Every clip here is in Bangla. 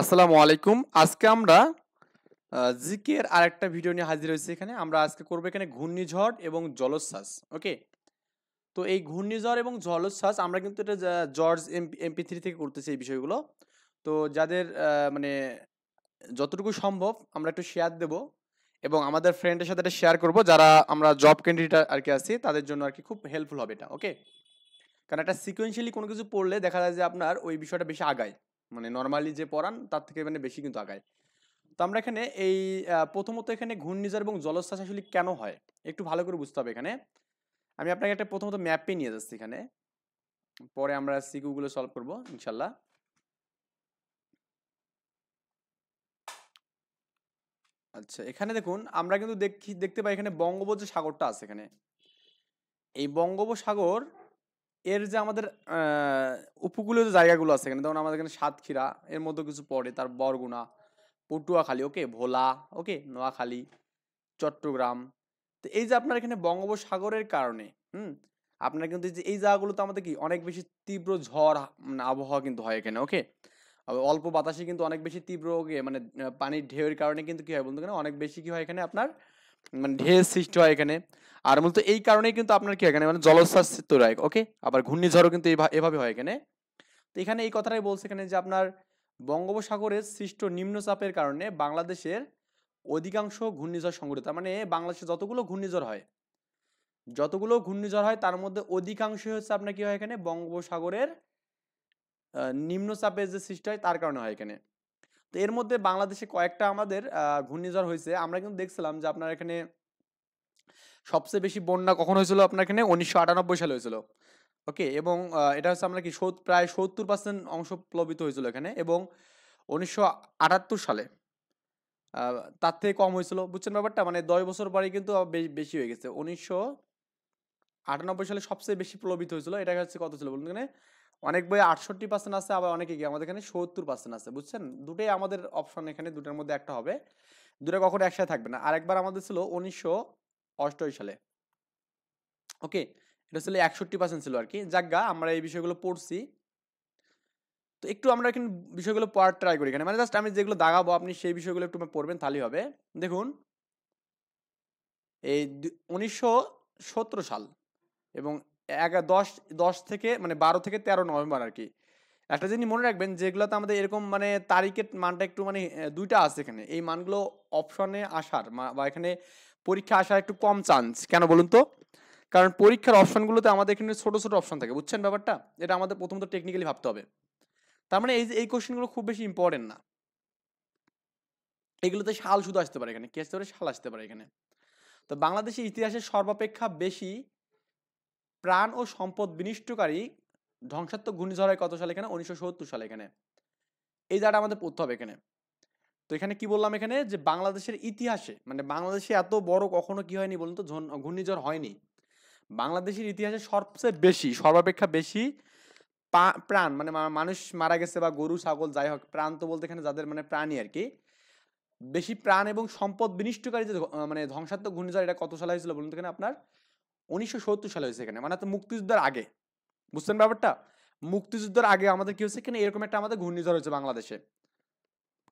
আসসালামু আলাইকুম। আজকে আমরা জিকের আরেকটা ভিডিও নিয়ে হাজির হয়েছি এখানে। আমরা আজকে করব এখানে ঘূর্ণিঝড় এবং জলোচ্ছ্বাস। ওকে? তো এই ঘূর্ণিঝড় এবং জলোচ্ছ্বাস আমরা কিন্তু এটা জর্জ MP3 থেকে করতেছি এই বিষয়গুলো। তো যাদের মানে যতটুকু সম্ভব আমরা একটু শেয়ার দেব এবং আমাদের ফ্রেন্ডের সাথে এটা শেয়ার করব যারা আমরা জব ক্যান্ডিডেট আরকি আছি তাদের জন্য আরকি খুব হেল্পফুল হবে এটা। ওকে? কারণ একটা সিকোয়েন্সিয়ালি কোনো কিছু পড়লে দেখা যায় যে আপনার ওই বিষয়টা বেশি আগায়। মানে নরমালি যে পড়ান তার থেকে মানে বেশি কিন্তু আগায়। তো আমরা এখানে এই প্রথমত এখানে ঘূর্ণিঝড় এবং জলোচ্ছ্বাস আসলে কেন হয় একটু ভালো করে বুঝতে হবে এখানে। আমি আপনাকে একটা প্রথমত ম্যাপে নিয়ে যাচ্ছি এখানে, পরে আমরা সিকিউ গুলো সলভ করব ইনশাল্লাহ। আচ্ছা, এখানে দেখুন আমরা কিন্তু দেখতে পাই এখানে বঙ্গোপসাগরটা আছে এখানে। এই বঙ্গোপসাগর এর যে আমাদের উপকূলীয় যে জায়গাগুলো আছে এখানে, যেমন আমাদের এখানে সাতক্ষীরা এর মধ্যে কিছু পড়ে, তার বরগুনা, পটুয়াখালী, ওকে, ভোলা, ওকে, নোয়াখালী, চট্টগ্রাম। তো এই যে আপনার এখানে বঙ্গোপসাগরের কারণে আপনার কিন্তু এই জায়গাগুলোতে আমাদের কি অনেক বেশি তীব্র ঝড় মানে আবহাওয়া কিন্তু হয় এখানে। ওকে, অল্প বাতাসে কিন্তু অনেক বেশি তীব্র মানে পানির ঢেউয়ের কারণে কিন্তু কি হয় বলতে গেলে অনেক বেশি কি হয় এখানে আপনার মানে ঢেউ সৃষ্টি হয় এখানে। আর মূলত এই কারণেই কিন্তু আপনার কি হয় এখানে মানে জলোচ্ছ্বাস তৈরি হয়। ওকে, আবার ঘূর্ণিঝড়ও কিন্তু এভাবে হয় এখানে। তো এখানে এই কথাটাই বলছে এখানে যে আপনার বঙ্গোপসাগরের সৃষ্ট নিম্নচাপের কারণে বাংলাদেশের অধিকাংশ ঘূর্ণিঝড় সংঘটিত, মানে বাংলাদেশে যতগুলো ঘূর্ণিঝড় হয় তার মধ্যে অধিকাংশই হচ্ছে আপনার কি হয় এখানে বঙ্গোপসাগরের নিম্নচাপের যে সৃষ্টি হয় তার কারণে হয় এখানে। তো এর মধ্যে বাংলাদেশে কয়েকটা আমাদের ঘূর্ণিঝড় হয়েছে। আমরা কিন্তু দেখছিলাম যে আপনার এখানে সবচেয়ে বেশি বন্যা কখন হয়েছিল আপনার এখানে 1998 সালে হয়েছিল। ওকে, এবং এটা হচ্ছে আমরা কি প্রায় 70% অংশ প্লাবিত হয়েছিল এখানে, এবং 1978 সালে তার থেকে কম হয়েছিল। বুঝছেন ব্যাপারটা? মানে 10 বছর পরে কিন্তু বেশি হয়ে গেছে। 1998 সালে সবচেয়ে বেশি প্লাবিত হয়েছিল। এটা হচ্ছে কত ছিল বলুন এখানে? অনেক বই 68% আছে, আবার অনেকে কি আমাদের এখানে 70% আছে। বুঝছেন? দুটোই আমাদের অপশন এখানে, দুটার মধ্যে একটা হবে। দুটো কখনো একসাথে থাকবে না। আরেকবার আমাদের ছিল 1988 সালে। ওকে, এটা ছিল 61% ছিল আর কি। যাকগা, আমরা এই বিষয়গুলো পড়ছি। তো একটু আমরা এখানে বিষয়গুলো পড়ার ট্রাই করি এখানে, মানে জাস্ট আমি যেগুলো দাগাবো আপনি সেই বিষয়গুলো একটু পড়বেন, তাহলেই হবে। দেখুন, এই 1917 সাল এবং 12 থেকে 13 নভেম্বর আর কি। একটা জিনিস মনে রাখবেন, যেগুলোতে আমাদের এরকম মানে তারিখের মানটা একটু মানে দুইটা আছে এখানে, এই মানগুলো অপশনে আসার বা এখানে পরীক্ষা আসার একটু কম চান্স। কেন বলুন তো? কারণ পরীক্ষার অপশনগুলোতে আমাদের এখানে ছোট ছোট অপশন থাকে। বুঝছেন ব্যাপারটা? এটা আমাদের প্রথমত টেকনিক্যালি ভাবতে হবে। তার মানে এই কোশ্চেনগুলো খুব বেশি ইম্পর্টেন্ট না। এগুলোতে সাল শুধু আসতে পারে এখানে, কি আসতে পারে? সাল আসতে পারে এখানে। তো বাংলাদেশের ইতিহাসে সর্বাপেক্ষা বেশি প্রাণ ও সম্পদ বিনষ্টকারী ধ্বংসাত্মক ঘূর্ণিঝড় হয় কত সালে এখানে? 1970 সালে এখানে। এই জায়গাটা আমাদের পড়তে হবে এখানে। তো এখানে কি বললাম এখানে, যে বাংলাদেশের ইতিহাসে, মানে বাংলাদেশে এত বড় কখনো কি হয়নি বলুন তো, ঘূর্ণিঝড় হয়নি। বাংলাদেশের ইতিহাসে সবচেয়ে বেশি, সর্বাপেক্ষা বেশি প্রাণ মানে মানুষ মারা গেছে, বা গরু ছাগল যাই হোক, প্রাণ তো বলতে এখানে যাদের মানে প্রাণী আর কি, বেশি প্রাণ এবং সম্পদ বিনষ্টকারী যে মানে ধ্বংসাত্মক ঘূর্ণিঝড়, এটা কত সালে হয়েছিল বলুন তো এখানে? আপনার 1970 সালে হয়েছে এখানে, মানে তো মুক্তিযুদ্ধের আগে। বুঝছেন ব্যাপারটা? মুক্তিযুদ্ধের আগে আমাদের কি হচ্ছে এখানে, এরকম একটা আমাদের ঘূর্ণিঝড় হয়েছে বাংলাদেশে।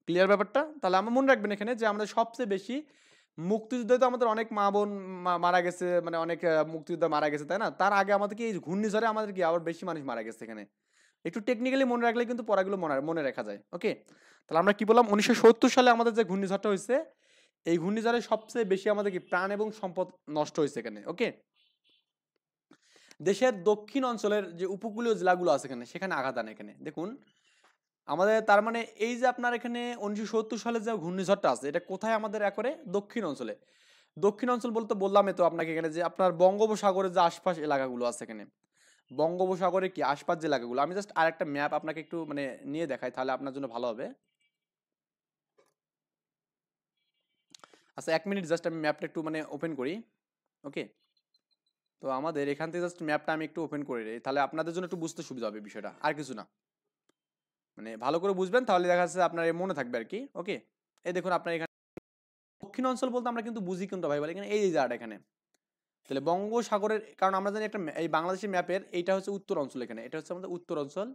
ক্লিয়ার ব্যাপারটা? তাহলে আমরা মনে রাখবেন এখানে যে আমাদের সবচেয়ে বেশি মুক্তিযুদ্ধে তো আমাদের অনেক মা বোন মারা গেছে, মানে অনেক মুক্তিযোদ্ধা মারা গেছে, তাই না? তার আগে আমাদের কি এই ঘূর্ণিঝড়ে আমাদের কি আবার বেশি মানুষ মারা গেছে এখানে। একটু টেকনিক্যালি মনে রাখলে কিন্তু পড়াগুলো মনে রাখা যায়। ওকে, তাহলে আমরা কি বললাম? 1970 সালে আমাদের যে ঘূর্ণিঝড়টা হয়েছে, এই ঘূর্ণিঝড়ে সবচেয়ে বেশি আমাদের কি প্রাণ এবং সম্পদ নষ্ট হয়েছে এখানে। ওকে, দেশের দক্ষিণ অঞ্চলের যে উপকূলীয় জেলাগুলো আছে এখানে, সেখানে আঘাত আনে এখানে। দেখুন আমাদের, তার মানে এই যে আপনার এখানে 1970 সালে যে ঘূর্ণিঝড়টা আছে, এটা কোথায় আমাদের একবারে দক্ষিণ অঞ্চলে। দক্ষিণ অঞ্চল বলতে বললামই তো আপনাকে এখানে, যে আপনার বঙ্গোপসাগরের যে আশপাশ এলাকাগুলো আছে এখানে, বঙ্গোপসাগরের কি আশপাশ যে এলাকাগুলো, আমি জাস্ট আরেকটা ম্যাপ আপনাকে একটু মানে নিয়ে দেখাই, তাহলে আপনার জন্য ভালো হবে। আচ্ছা, 1 মিনিট, জাস্ট আমি ম্যাপটা একটু মানে ওপেন করি। ওকে, তো আমাদের এখান থেকে জাস্ট ম্যাপটা আমি একটু ওপেন করে দিই, তাহলে আপনাদের জন্য একটু বুঝতে সুবিধা হবে বিষয়টা, আর কিছু না। মানে ভালো করে বুঝবেন, তাহলে দেখা যাচ্ছে আপনার মনে থাকবে আর কি। ওকে, এই দেখুন আপনার এখানে দক্ষিণ অঞ্চল বলতে আমরা কিন্তু বুঝি কিন্তু ভাই বলে এখানে এই জায়গাটা এখানে। তাহলে বঙ্গোপসাগরের, কারণ আমরা জানি একটা এই বাংলাদেশের ম্যাপের এইটা হচ্ছে উত্তর অঞ্চল এখানে, এটা হচ্ছে আমাদের উত্তর অঞ্চল।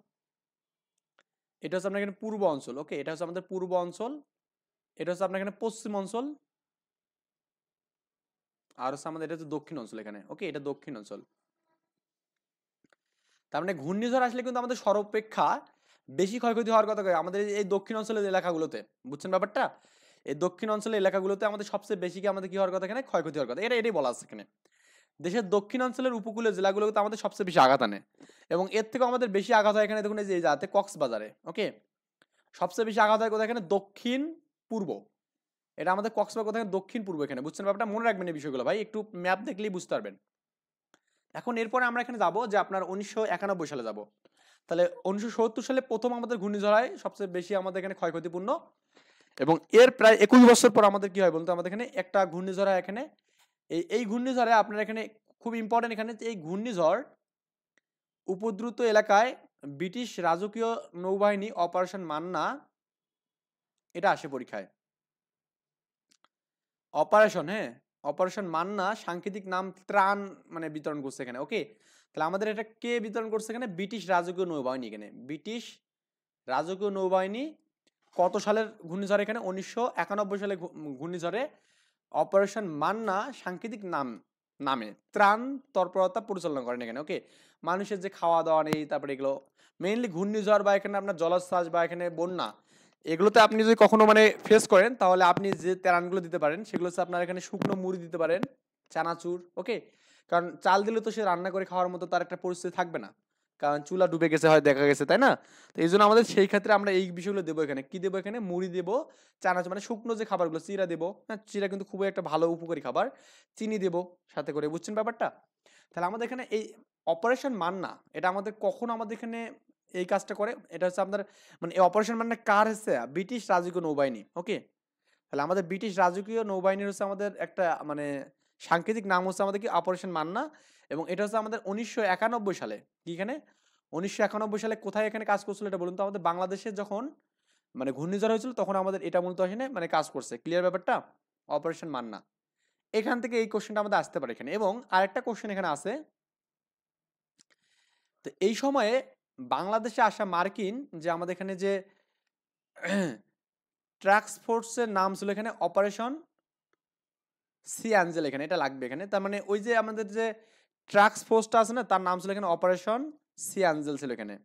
এটা হচ্ছে আপনার এখানে পূর্ব অঞ্চল, ওকে, এটা হচ্ছে আমাদের পূর্ব অঞ্চল, এটা হচ্ছে আপনার এখানে পশ্চিম অঞ্চল, আর হচ্ছে আমাদের এটা হচ্ছে দক্ষিণ অঞ্চল এখানে, ওকে, এটা দক্ষিণ অঞ্চল। তার মানে ঘূর্ণিঝড় আসলে কিন্তু আমাদের সর্বাপেক্ষা বেশি ক্ষয়ক্ষতি হওয়ার কথা কয় আমাদের এই দক্ষিণ অঞ্চলের এলাকাগুলোতে, বুঝছেন ব্যাপারটা? এই দক্ষিণ অঞ্চলের এলাকাগুলোতে আমাদের সবচেয়ে বেশি কি আমাদের কি হওয়ার কথা এখানে, ক্ষয়ক্ষতি হওয়ার কথা, এটাই বলা আছে এখানে। দেশের দক্ষিণ অঞ্চলের উপকূলীয় জেলাগুলোতে আমাদের সবচেয়ে বেশি আঘাত আনে, এবং এর থেকেও আমাদের বেশি আঘাত হয় এখানে, দেখুন এই যে যাতে কক্সবাজারে, ওকে, সবচেয়ে বেশি আঘাত হয় কোথায়, এখানে দক্ষিণ পূর্ব, এটা আমাদের কক্সবাজার কোথায়, দক্ষিণ পূর্ব এখানে, বুঝছেন ব্যাপারটা? মনে রাখবেন এই বিষয়গুলো ভাই, একটু ম্যাপ দেখলেই বুঝতে পারবেন। এখন এরপরে আমরা এখানে যাব যে আপনার 1991 সালে যাব। তাহলে 1970 সালে প্রথম আমাদের ঘূর্ণিঝড় হয়, সবচেয়ে বেশি আমাদের এখানে ক্ষয়ক্ষতিপূর্ণ, এবং এর প্রায় 21 বছর পর আমাদের কি হয় বলতো, আমাদের এখানে একটা ঘূর্ণিঝড় হয় এখানে। এই ঘূর্ণিঝড়ে আপনার এখানে খুব ইম্পর্টেন্ট এখানে, এই ঘূর্ণিঝড় উপদ্রুত এলাকায় ব্রিটিশ রাজকীয় নৌবাহিনী অপারেশন মান্না এটা আসে পরীক্ষায়। অপারেশন, হ্যাঁ, অপারেশন মান্না সাংকেতিক নাম ত্রাণ মানে বিতরণ করছে এখানে, ওকে। তাহলে আমাদের এটা কে বিতরণ করছে এখানে, ব্রিটিশ রাজকীয় নৌবাহিনী, এখানে ব্রিটিশ রাজকীয় নৌবাহিনী। কত সালের ঘূর্ণিঝড় এখানে, 1991 সালে ঘূর্ণিঝড়ে অপারেশন মান্না সাংকেতিক নামে ত্রাণ তৎপরতা পরিচালনা করেন এখানে, ওকে। মানুষের যে খাওয়া দাওয়া নেই, তারপরে এগুলো মেইনলি ঘূর্ণিঝড় বা এখানে আপনার জলোচ্ছ্বাস বা এখানে বন্যা, এগুলোতে আপনি যদি কখনো মানে ফেস করেন, তাহলে আপনি যে ত্রাণগুলো দিতে পারেন সেগুলো হচ্ছে আপনার এখানে শুকনো মুড়ি দিতে পারেন, চানাচুর, ওকে। কারণ চাল দিলে তো সে রান্না করে খাওয়ার মতো তার একটা পরিস্থিতি থাকবে না, কারণ চুলা ডুবে গেছে হয় দেখা গেছে, তাই না? তো এই জন্য আমাদের সেই ক্ষেত্রে আমরা এই বিষয়গুলো দেবো এখানে, কি দেবো এখানে, মুড়ি দেবো, চানাচুর মানে শুকনো যে খাবারগুলো, চিরা দেবো, হ্যাঁ, চিরা কিন্তু খুবই একটা ভালো উপকারী খাবার, চিনি দেবো সাথে করে, বুঝছেন ব্যাপারটা? তাহলে আমাদের এখানে এই অপারেশন মান্না এটা আমাদের কখন আমাদের এখানে এই কাজটা করে, এটা হচ্ছে আপনার মানে এই অপারেশন মান্না কার হচ্ছে, ব্রিটিশ রাজকীয় নৌবাহিনী, ওকে। তাহলে আমাদের ব্রিটিশ রাজকীয় নৌবাহিনীর হচ্ছে আমাদের একটা মানে সাংকেতিক নাম হচ্ছে আমাদের কি, অপারেশন মান্না। এবং এটা হচ্ছে আমাদের 1991 সালে, কি এখানে 1991 সালে কোথায় এখানে কাজ করছিল এটা বলুন তো, আমাদের বাংলাদেশে যখন মানে ঘূর্ণিঝড় হয়েছিল তখন আমাদের এটা মূলত এখানে মানে কাজ করছে, ক্লিয়ার ব্যাপারটা? অপারেশন মান্না, এখান থেকে এই কোশ্চেনটা আমাদের আসতে পারে এখানে। এবং আরেকটা কোশ্চেন এখানে আছে, তো এই সময়ে বাংলাদেশে আসা মার্কিন যে আমাদের এখানে যে ট্রাক্স ফোর্সের নাম ছিল এখানে অপারেশন সি অ্যাঞ্জেল, এখানে এটা লাগবে এখানে, তার মানে ওই যে আমাদের যে ট্রাক্স ফোর্সটা আছে না, তার নাম ছিল এখানে অপারেশন সি অ্যাঞ্জেল ছিল এখানে।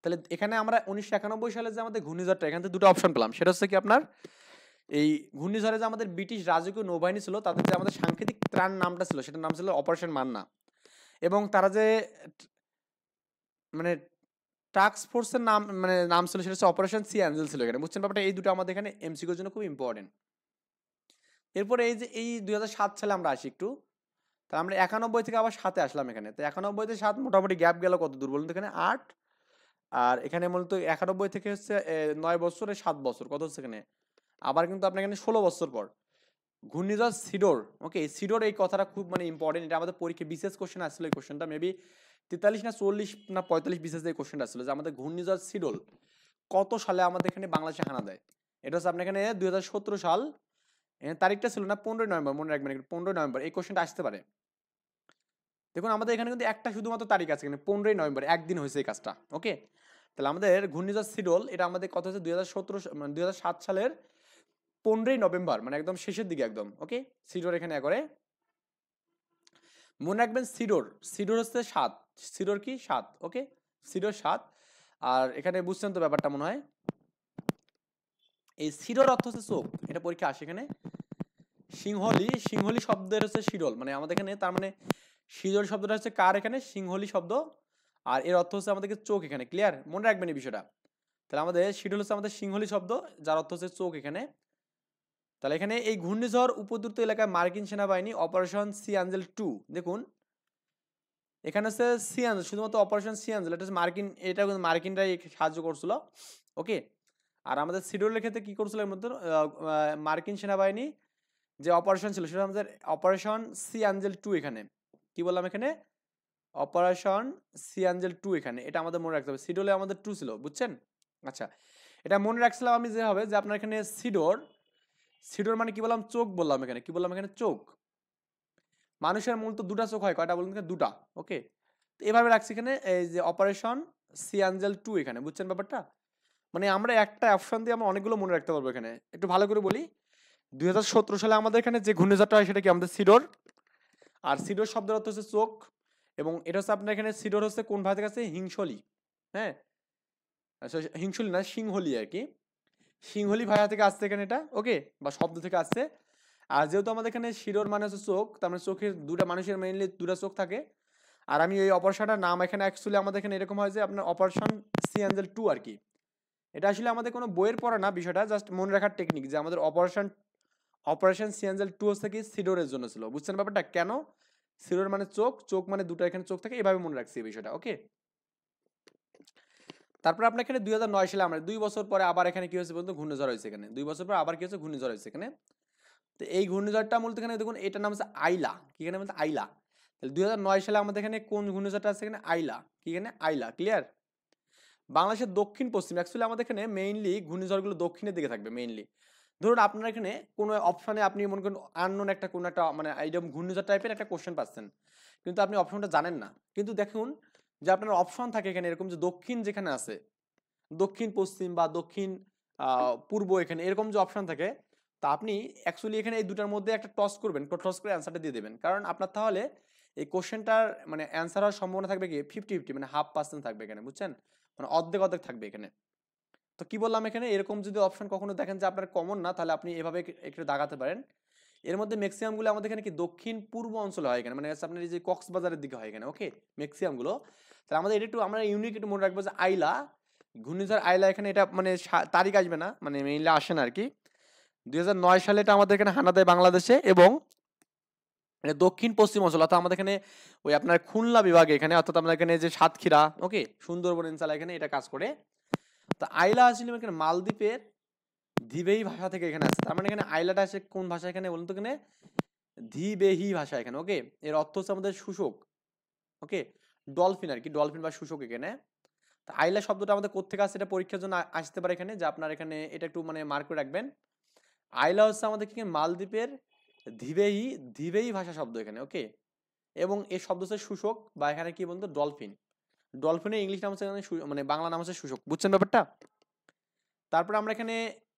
তাহলে এখানে আমরা 1991 সালে যে আমাদের ঘূর্ণিঝড়টা, এখান থেকে দুটো অপশন পেলাম, সেটা হচ্ছে কি আপনার এই ঘূর্ণিঝড়ে যে আমাদের ব্রিটিশ রাজকীয় নৌবাহিনী ছিল তাদের যে আমাদের সাংকেতিক ত্রাণ নামটা ছিল সেটার নাম ছিল অপারেশন মান্না, এবং তারা যে মানে টাস্ক ফোর্সের নাম ছিল সেটা হচ্ছে অপারেশন সি অ্যাঞ্জেল ছিল এখানে, বুঝছেন ব্যাপারটা? এই দুটো আমাদের এখানে এমসিকিউর জন্য খুব ইম্পর্টেন্ট। এরপরে এই যে এই 2007 সালে আমরা আসি একটু, তা আমরা 91 থেকে আবার 7-এ আসলাম এখানে। তো 91 থেকে 7 মোটামুটি গ্যাপ গেল কত দূর বলুন তো, এখানে 8, আর এখানে মূলত 91 থেকে হচ্ছে 9 বছরে 7 বছর, কত হচ্ছে এখানে আবার কিন্তু আপনার এখানে 16 বছর পর ঘূর্ণিঝড় সিডোর, ওকে। সিডোর এই কথাটা খুব মানে ইম্পর্টেন্ট, এটা আমাদের পরীক্ষা বিশেষ কোশ্চেন আসছিল, এই কোশ্চেনটা মেবি 43 না 40 না 45 বিশেষ এই কোশ্চেনটা আসছিল, যে আমাদের ঘূর্ণিঝড় সিডোর কত সালে আমাদের এখানে বাংলাদেশে হানা দেয়। এটা হচ্ছে আপনার এখানে 2017 সাল, তারিখটা ছিল না 15 নভেম্বর, মনে রাখবেন 15 নভেম্বর এই কোশ্চেনটা আসতে পারে। দেখুন আমাদের এখানে কিন্তু একটা শুধুমাত্র তারিখ আছে এখানে, 15 নভেম্বর, একদিন হয়েছে এই কাজটা, ওকে। তাহলে আমাদের ঘূর্ণিঝড় সিডোল এটা আমাদের কত হচ্ছে 2017 মানে 2007 সালের 15 নভেম্বর, মানে একদম শেষের দিকে একদম, ওকে। সিডোর এখানে করে মনে রাখবেন, সিডোর সিডোর হচ্ছে 7, সিডোর কি 7, ওকে, সিডোর 7। আর এখানে বুঝছেন তো ব্যাপারটা মনে হয়, এই সিডোর অর্থ হচ্ছে চোখ, এটা পরীক্ষা আসে এখানে। সিংহলি, সিংহলি শব্দের হচ্ছে শিডল, মানে আমাদের এখানে তার মানে শিডল শব্দটা হচ্ছে কার এখানে, সিংহলি শব্দ, আর এর অর্থ হচ্ছে আমাদেরকে চোখ এখানে, ক্লিয়ার? মনে রাখবেন এই বিষয়টা। তাহলে আমাদের শিডল হচ্ছে আমাদের সিংহলি শব্দ, যার অর্থ হচ্ছে চোখ এখানে। তাহলে এখানে এই ঘূর্ণিঝড় উপদ্রুত এলাকায় মার্কিন সেনাবাহিনী অপারেশন সি অ্যাঞ্জেল 2, দেখুন এখানে হচ্ছে সি অ্যাঞ্জেল, শুধুমাত্র অপারেশন সি অ্যাঞ্জেল, এটা হচ্ছে মার্কিন, এটা কিন্তু মার্কিনরাই সাহায্য করছিল, ওকে। আর আমাদের সিডলের ক্ষেত্রে কি করছিল এর মধ্যে, মার্কিন সেনাবাহিনী যে অপারেশন ছিল সেটা আমাদের অপারেশন সি অ্যাঞ্জেল 2 এখানে, কি বললাম এখানে, অপারেশন সি অ্যাঞ্জেল 2 এখানে, এটা আমাদের মনে রাখতে হবে। সিডোলে আমাদের 2 ছিল, বুঝছেন? আচ্ছা, এটা মনে রাখছিলাম আমি যে হবে যে আপনার এখানে সিডোর, সিডোর মানে কি বললাম, চোখ বললাম এখানে, কি বললাম এখানে, চোখ। মানুষের মূলত দুটা চোখ হয়, কয়টা বলুন, দুটা, ওকে। তো এভাবে রাখছি এখানে এই যে অপারেশন সি অ্যাঞ্জেল 2 এখানে, বুঝছেন ব্যাপারটা? মানে আমরা একটা অপশন দিয়ে আমরা অনেকগুলো মনে রাখতে পারবো এখানে। একটু ভালো করে বলি, 2017 সালে আমাদের এখানে যে ঘূর্ণিঝড়টা হয় সেটা কি আমাদের সিডর। আর সিডর শব্দের অর্থ হচ্ছে চোখ, এবং এটা হচ্ছে আপনার এখানে সিডর হচ্ছে কোন ভাষা থেকে আছে, হিংসলি। হ্যাঁ, আচ্ছা হিংসলি না, সিংহলি আর কি, সিংহলি ভাষা থেকে আসছে এখানে এটা, ওকে, বা শব্দ থেকে আসছে। আর যেহেতু আমাদের এখানে শিরোর মানে হচ্ছে চোখ, তার মানে চোখের দুটা, মানুষের মেইনলি দুটা চোখ থাকে। আর আমি এই অপারেশনটার নাম এখানে অ্যাকচুয়ালি আমাদের এখানে এরকম হয় যে আপনার অপারেশন সি অ্যাঞ্জেল 2 আর কি। এটা আসলে আমাদের কোনো বইয়ের পড়া না, বিষয়টা জাস্ট মনে রাখার টেকনিক, যে আমাদের অপারেশন সি অ্যাঞ্জেল 2 হচ্ছে কি সিডোরের জন্য ছিল। বুঝছেন ব্যাপারটা কেন? সিডোর মানে চোখ, চোখ মানে দুটো এখানে চোখ থাকে, এভাবে মনে রাখছি এই বিষয়টা, ওকে। তারপর আপনার এখানে 2009 সালে আমরা 2 বছর পরে আবার এখানে কি হয়েছে বলতো, ঘূর্ণিঝড় হয়েছে এখানে। 2 বছর পর আবার কি হয়েছে, ঘূর্ণিঝড় হয়েছে এখানে। তো এই ঘূর্ণিঝড়টা মূলত এখানে দেখুন, এটার নাম হচ্ছে আইলা। কি এখানে বলতে আইলা। তাহলে 2009 সালে আমাদের এখানে কোন ঘূর্ণিঝড়টা আছে এখানে, আইলা। কি এখানে আইলা, ক্লিয়ার। বাংলাদেশের দক্ষিণ পশ্চিম, অ্যাকচুয়ালি আমাদের এখানে মেইনলি ঘূর্ণিঝড়গুলো দক্ষিণের দিকে থাকবে মেইনলি। ধরুন আপনার এখানে কোনো অপশনে আপনি মনে করেন আননোন একটা কোনো একটা মানে এইরকম ঘূর্ণিঝড় টাইপের একটা কোশ্চেন পাচ্ছেন, কিন্তু আপনি অপশনটা জানেন না। কিন্তু দেখুন যে আপনার অপশন থাকে এখানে এরকম, যে দক্ষিণ যেখানে আছে, দক্ষিণ পশ্চিম বা দক্ষিণ পূর্ব, এখানে এরকম যে অপশন থাকে, তা আপনি অ্যাকচুয়ালি এখানে এই দুটার মধ্যে একটা টস করবেন, টস করে অ্যান্সারটা দিয়ে দেবেন। কারণ আপনার তাহলে এই কোশ্চেনটার মানে অ্যান্সার হওয়ার সম্ভাবনা থাকবে কি 50-50, মানে 50% থাকবে এখানে, বুঝছেন, মানে অর্ধেক অর্ধেক থাকবে এখানে। তো কি বললাম এখানে, এরকম যদি অপশন কখনো দেখেন যে আপনার কমন না, তাহলে আপনি এভাবে একটু দাগাতে পারেন। এর মধ্যে ম্যাক্সিমাম গুলো আমাদের এখানে কি দক্ষিণ পূর্ব অঞ্চলে হয় এখানে, মানে আপনার এই যে কক্সবাজারের দিকে হয় এখানে, ওকে, ম্যাক্সিমাম গুলো। তাহলে আমাদের এটা একটু আমরা ইউনিক একটু মনে রাখবো যে আইলা, ঘূর্ণিঝড় আইলা এখানে এটা মানে তারিখ আসবে না, মানে মেইনলি আসে না আর কি। 2009 সালে এটা আমাদের এখানে হানা দেয় বাংলাদেশে, এবং এটা দক্ষিণ পশ্চিম অঞ্চল, অর্থাৎ আমাদের এখানে ওই আপনার খুলনা বিভাগে এখানে, অর্থাৎ আমাদের এখানে যে সাতক্ষীরা, ওকে, সুন্দরবন অঞ্চল এখানে এটা কাজ করে। তো আইলা আসলে এখানে মালদ্বীপের ধীবেহি ভাষা থেকে এখানে আসছে। তার মানে এখানে আইলাটা আসে কোন ভাষা এখানে বলুন তো, এখানে ধীবেহি ভাষা এখানে, ওকে। এর অর্থ হচ্ছে আমাদের শুষ্ক, ওকে, ডলফিন আর কি, ডলফিন বা শুষ্ক এখানে। তা আইলা শব্দটা আমাদের কোত্থেকে আসছে, এটা পরীক্ষার জন্য আসতে পারে এখানে, যে আপনার এখানে এটা একটু মানে মার্ক করে রাখবেন। আইলা হচ্ছে আমাদের কি মালদ্বীপের ধীবেহি, ধীবেহি ভাষা শব্দ এখানে, ওকে। এবং এই শব্দ হচ্ছে শুষ্ক, বা এখানে কি বলতো ডলফিন। ডলফিনের ইংলিশ নাম হচ্ছে এখানে মানে বাংলা নাম হচ্ছে শুষ্ক, বুঝছেন ব্যাপারটা। তারপরে আমরা এখানে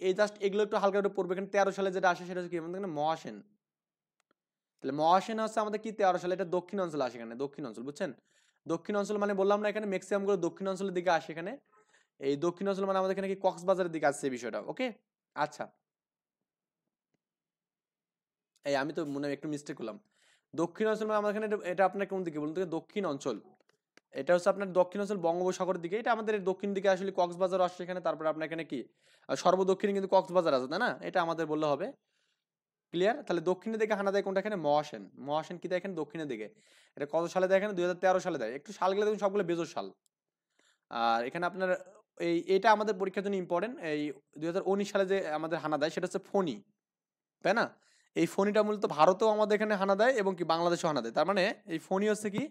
এই জাস্ট এগুলো একটু হালকা একটু পড়বো। এখানে 13 সালে যেটা আসে সেটা হচ্ছে কি আমাদের এখানে মহাসেন। তাহলে মহাসেন হচ্ছে আমাদের কি 13 সালে, এটা দক্ষিণ অঞ্চলে আসে এখানে, দক্ষিণ অঞ্চল, বুঝছেন। দক্ষিণ অঞ্চল মানে বললাম না, এখানে ম্যাক্সিমাম গুলো দক্ষিণ অঞ্চলের দিকে আসে এখানে। এই দক্ষিণ অঞ্চল মানে আমাদের এখানে কি কক্সবাজারের দিকে আসছে এই বিষয়টা, ওকে। আচ্ছা, এই আমি তো মনে হয় একটু মিস্টেক করলাম। দক্ষিণ অঞ্চল মানে আমাদের এখানে এটা আপনার কোন দিকে বলুন তো, দক্ষিণ অঞ্চল। এটা হচ্ছে আপনার দক্ষিণ অঞ্চল বঙ্গোপসাগরের দিকে, এটা আমাদের দক্ষিণ দিকে আসলে কক্সবাজার আসছে এখানে। তারপরে আপনার এখানে কি সর্বদক্ষিণে কিন্তু কক্সবাজার আছে, তাই না, এটা আমাদের বললে হবে, ক্লিয়ার। তাহলে দক্ষিণের দিকে হানা দেয় কোনটা এখানে, মহাসেন। মহাসেন কি দেয় এখানে দক্ষিণের দিকে। এটা কত সালে দেয় এখানে, 2013 সালে দেয়। একটু সালগুলো দেখুন সবগুলো বেজোর সাল। আর এখানে আপনার এটা আমাদের পরীক্ষার জন্য ইম্পর্টেন্ট। এই 2019 সালে যে আমাদের হানা দেয় সেটা হচ্ছে ফণি, তাই না। এই ফণিটা মূলত ভারতেও আমাদের এখানে হানা দেয়, এবং কি বাংলাদেশেও হানা দেয়। তার মানে এই ফণি হচ্ছে কি,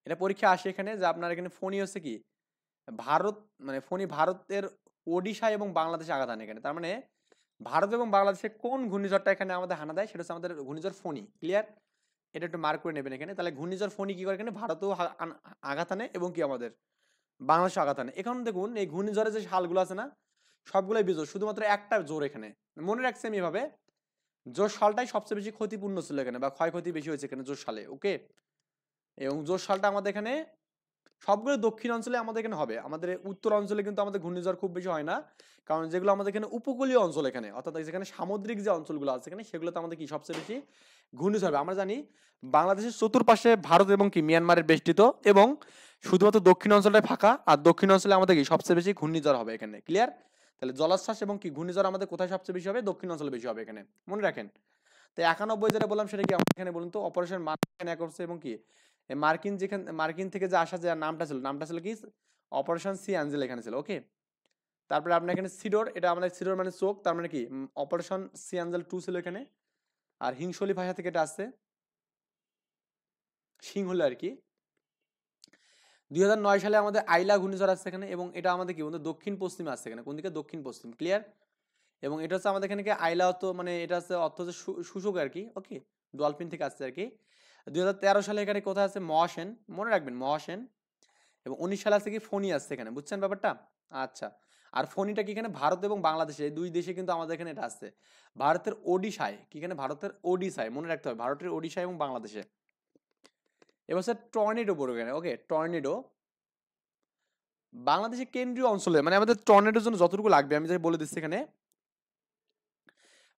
এটা পরীক্ষা আসে এখানে, যে আপনার এখানে ফণি হচ্ছে কি ভারত, মানে ফণি ভারতের ওডিশা এবং বাংলাদেশে আঘাত হানে এখানে। তার মানে ভারত এবং বাংলাদেশে কোন ঘূর্ণিঝড়টা এখানে আমাদের হানা দেয় সেটা হচ্ছে আমাদের ঘূর্ণিঝড় ফণি, ক্লিয়ার। এটা একটু মার্ক করে নেবেন এখানে। তাহলে ঘূর্ণিঝড় ফণি কি করে এখানে ভারতেও আঘাত হানে, এবং কি আমাদের বাংলাদেশে আঘাত হানে। এখন দেখুন এই ঘূর্ণিঝড়ের যে শালগুলো আছে না, সবগুলোই বিজোড়, শুধুমাত্র একটা জোর এখানে। মনে রাখছি আমি এভাবে, জোর শালটাই সবচেয়ে বেশি ক্ষতিপূর্ণ ছিল এখানে, বা ক্ষয়ক্ষতি বেশি হয়েছে এখানে জোর শালে, ওকে। এবং জোর শালটা আমাদের এখানে সবগুলো দক্ষিণ অঞ্চলে আমাদের এখানে হবে। আমাদের উত্তর অঞ্চলে কিন্তু আমাদের ঘূর্ণিঝড় খুব বেশি হয় না, কারণ যেগুলো আমাদের এখানে উপকূলীয় অঞ্চল এখানে, অর্থাৎ যেখানে সামুদ্রিক যে অঞ্চলগুলো আছে এখানে, সেগুলোতে আমাদের কি সবচেয়ে বেশি ঘূর্ণিঝড় হবে। আমরা জানি বাংলাদেশের চতুর্পাশে ভারত এবং কি মিয়ানমারের বেষ্টিত, এবং শুধুমাত্র দক্ষিণ অঞ্চলটাই ফাঁকা, আর দক্ষিণ অঞ্চলে আমাদের কি সবচেয়ে বেশি ঘূর্ণিঝড় হবে এখানে, ক্লিয়ার। তাহলে জলোচ্ছ্বাস এবং কি ঘূর্ণিঝড় আমাদের কোথায় সবচেয়ে বেশি হবে, দক্ষিণ অঞ্চলে বেশি হবে এখানে, মনে রাখেন। তো 91 যেটা বললাম সেটা কি আমাদের এখানে বলুন তো, অপারেশন মার্কিন করছে, এবং কি মার্কিন যেখানে মার্কিন থেকে যে আসা যে নামটা ছিল কি অপারেশন সি অ্যাঞ্জেল এখানে ছিল, ওকে। তারপরে আপনার এখানে সিডোর, এটা আমাদের সিডোর মানে চোখ, তার মানে কি অপারেশন সি অ্যাঞ্জেল 2 ছিল এখানে। আর হিংসলি ভাষা থেকে এটা আসছে, সিংহলি আর কি। 2009 সালে আমাদের আইলা ঘূর্ণিঝড় আসছে এখানে, এবং এটা আমাদের কি বলতো দক্ষিণ পশ্চিমে আসছে এখানে, কোন দিকে, দক্ষিণ পশ্চিম, ক্লিয়ার। এবং এটা হচ্ছে আমাদের এখানে কি আইলা অর্থ, মানে এটা হচ্ছে অর্থ হচ্ছে শুশুক আর কি, ওকে, ডলফিন থেকে আসছে আর কি। 2013 সালে এখানে কোথায় আছে, মহাসেন, মনে রাখবেন মহাসেন। এবং 19 সালে আছে কি ফোনি আসছে এখানে, বুঝছেন ব্যাপারটা? আচ্ছা, আর ফোনিটা কি এখানে ভারত এবং বাংলাদেশে এই দুই দেশে কিন্তু আমাদের এখানে এটা আসছে। ভারতের ওডিশায় কি, এখানে ভারতের ওডিশায় মনে রাখতে হবে, ভারতের ওডিশা এবং বাংলাদেশে। এবার স্যার টর্নেডো পড়বে এখানে, ওকে টর্নেডো বাংলাদেশের কেন্দ্রীয় অঞ্চলে, মানে আমাদের টর্নেডোর জন্য যতটুকু লাগবে আমি যাই বলে দিচ্ছি এখানে।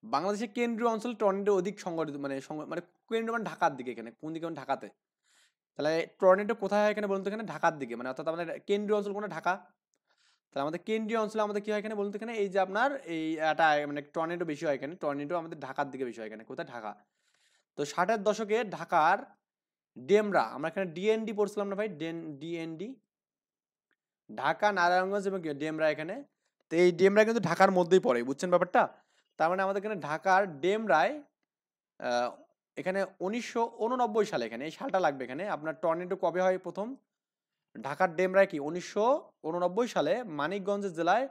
বাংলাদেশের কেন্দ্রীয় অঞ্চলে টর্নেডো অধিক সংঘটিত, মানে মানে কেন্দ্র মানে ঢাকার দিকে, এখানে কোন দিকে, মানে ঢাকাতে। তাহলে টর্নেডো কোথায় হয় এখানে বলুন তো, এখানে ঢাকার দিকে, মানে অর্থাৎ আমাদের কেন্দ্রীয় অঞ্চল কোনটা, ঢাকা। তাহলে আমাদের কেন্দ্রীয় অঞ্চলে আমাদের কি হয় এখানে বলুন তো, এখানে এই যে আপনার এই একটা মানে টর্নেডো বেশি হয় এখানে, টর্নেডো আমাদের ঢাকার দিকে বেশি হয় এখানে, কোথায়, ঢাকা। তো 60-এর দশকে ঢাকার ডেমরা, আমরা এখানে ডিএনডি পড়ছিলাম না ভাই, ডিএনডি, ঢাকা নারায়ণগঞ্জ এবং ডেমরা এখানে। তো এই ডেমরা কিন্তু ঢাকার মধ্যেই পড়ে, বুঝছেন ব্যাপারটা? তার মানে আমাদের এখানে ঢাকার ডেমরায় আহ, এখানে 1989 সালে, এখানে এই সালটা লাগবে এখানে। আপনার টর্নেডো কবে হয় প্রথম? ঢাকার ডেমরায় কি 1989 সালে মানিকগঞ্জ জেলায়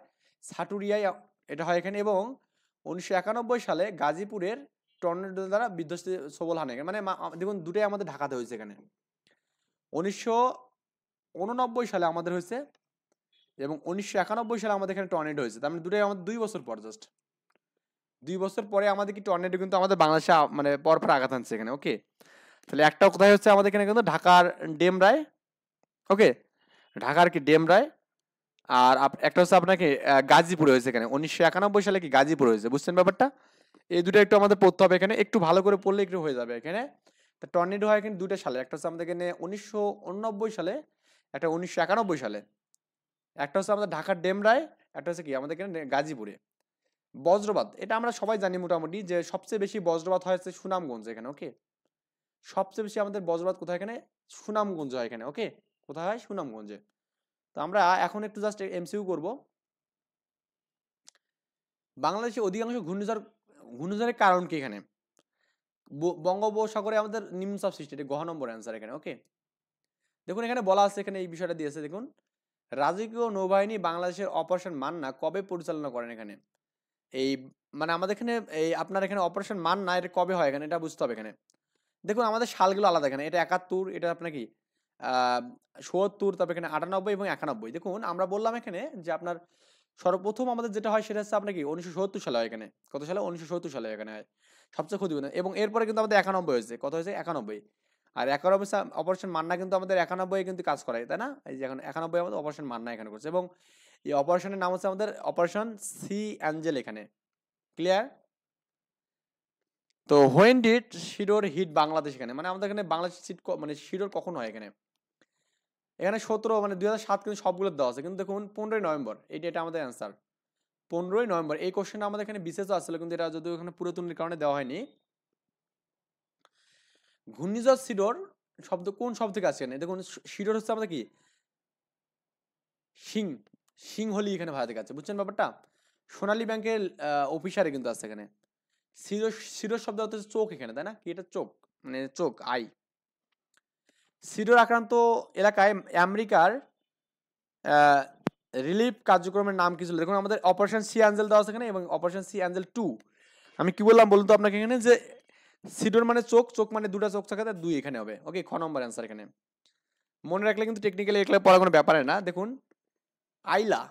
সাটুরিয়ায় এটা হয় এখানে, এবং 1991 সালে গাজীপুরের টর্নেডো দ্বারা বিধ্বস্ত সবল হানে, মানে দেখুন দুটোই আমাদের ঢাকাতে হয়েছে এখানে। 1989 সালে আমাদের হয়েছে এবং 1991 সালে আমাদের এখানে টর্নেডো হয়েছে, তার মানে দুটোই আমাদের 2 বছর পর, জাস্ট 2 বছর পরে আমাদের কি টর্নেডো কিন্তু আমাদের বাংলাদেশে মানে পরপর আঘাত আনছে এখানে, ওকে। তাহলে একটা কোথায় হচ্ছে আমাদের এখানে কিন্তু ঢাকার ডেমরায়, ওকে, ঢাকার কি ডেমরায়। আর একটা হচ্ছে আপনাকে গাজীপুরে হয়েছে এখানে, 1991 সালে কি গাজীপুরে হয়েছে, বুঝছেন ব্যাপারটা? এই দুটো একটু আমাদের পড়তে হবে এখানে, একটু ভালো করে পড়লে একটু হয়ে যাবে এখানে। তা টর্নেডো হয় এখানে 2টা সালে, একটা হচ্ছে আমাদের এখানে 1989 সালে, একটা 1991 সালে। একটা হচ্ছে আমাদের ঢাকার ডেমরায়, একটা হচ্ছে কি আমাদের এখানে গাজীপুরে। বজ্রপাত এটা আমরা সবাই জানি মোটামুটি, যে সবচেয়ে বেশি বজ্রপাত হয় হচ্ছে সুনামগঞ্জ এখানে, ওকে। সবচেয়ে বেশি আমাদের বজ্রপাত কোথায়, এখানে সুনামগঞ্জ হয় এখানে, ওকে। কোথায় হয়? সুনামগঞ্জে। তো আমরা এখন একটু জাস্ট এমসিকিউ করব। বাংলাদেশে অধিকাংশ ঘূর্ণিঝড়ের কারণ কি এখানে? বঙ্গোপসাগরে আমাদের নিম্নচাপ সৃষ্টি, এটা গহ নম্বর অ্যান্সার এখানে, ওকে। দেখুন এখানে বলা আছে, এখানে এই বিষয়টা দিয়েছে দেখুন, রাজকীয় নৌবাহিনী বাংলাদেশের অপারেশন মান্না কবে পরিচালনা করেন এখানে? এই মানে আমাদের এখানে এই আপনার এখানে অপারেশন মান্না এটা কবে হয় এখানে, এটা বুঝতে হবে এখানে। দেখুন আমাদের সালগুলো আলাদা এখানে, এটা 71, এটা আপনার কি 70, তারপর এখানে 98 এবং 91। দেখুন আমরা বললাম এখানে যে আপনার সর্বপ্রথম আমাদের যেটা হয় সেটা হচ্ছে আপনার কি 1970 সালে হয় এখানে। কত সালে? 1970 সালে এখানে হয় সবচেয়ে ক্ষতিপূর্ণ, এবং এরপরে কিন্তু আমাদের 91 হয়েছে, কত হয়েছে? 91। আর 91 অপারেশন মান্না কিন্তু আমাদের 91 কিন্তু কাজ করায়, তাই না? এই যে এখন 91 আমাদের অপারেশন মান্না এখানে করছে, এবং এই অপারেশনের নাম হচ্ছে আমাদের অপারেশন সি অ্যাঞ্জেল এখানে। ক্লিয়ার? তো হোয়েন ডিড শিডোর হিট বাংলাদেশ এখানে, মানে আমাদের এখানে বাংলাদেশ মানে শিডোর কখন হয় এখানে? এখানে 17 মানে 2007 কিন্তু সবগুলো দেওয়া আছে, কিন্তু দেখুন 15ই নভেম্বর, এটা আমাদের অ্যান্সার। 15ই নভেম্বর এই কোশ্চেনটা আমাদের এখানে বিশেষ আসছিল, কিন্তু এটা যদিও এখানে পুরাতনের কারণে দেওয়া হয়নি। ঘূর্ণিঝড় সিডোর শব্দ কোন শব্দ থেকে আসছে এখানে? দেখুন সিডোর হচ্ছে আমাদের কি সিং, সিংহলি এখানে ভাড়া থেকে আছে, বুঝছেন ব্যাপারটা? সোনালী ব্যাংকের অফিসারে কিন্তু আছে এখানে। সিডোর, সিডোর শব্দ হচ্ছে চোখ এখানে, তাই না? কি এটা চোখ, মানে চোখ, আই। সিডোর আক্রান্ত এলাকায় আমেরিকার রিলিফ কার্যক্রমের নাম কি ছিল? দেখুন আমাদের অপারেশন সি অ্যাঞ্জেল দেওয়া আছে এখানে, এবং অপারেশন সি অ্যাঞ্জেল 2। আমি কি বললাম বলুন তো আপনাকে এখানে, যে সিডোর মানে চোখ, চোখ মানে দুটা চোখ থাকে, তার 2 এখানে হবে, ওকে। খ নম্বর অ্যান্সার এখানে মনে রাখলে কিন্তু টেকনিক্যালি এগুলো পড়া কোনো ব্যাপারে না। দেখুন আইলা,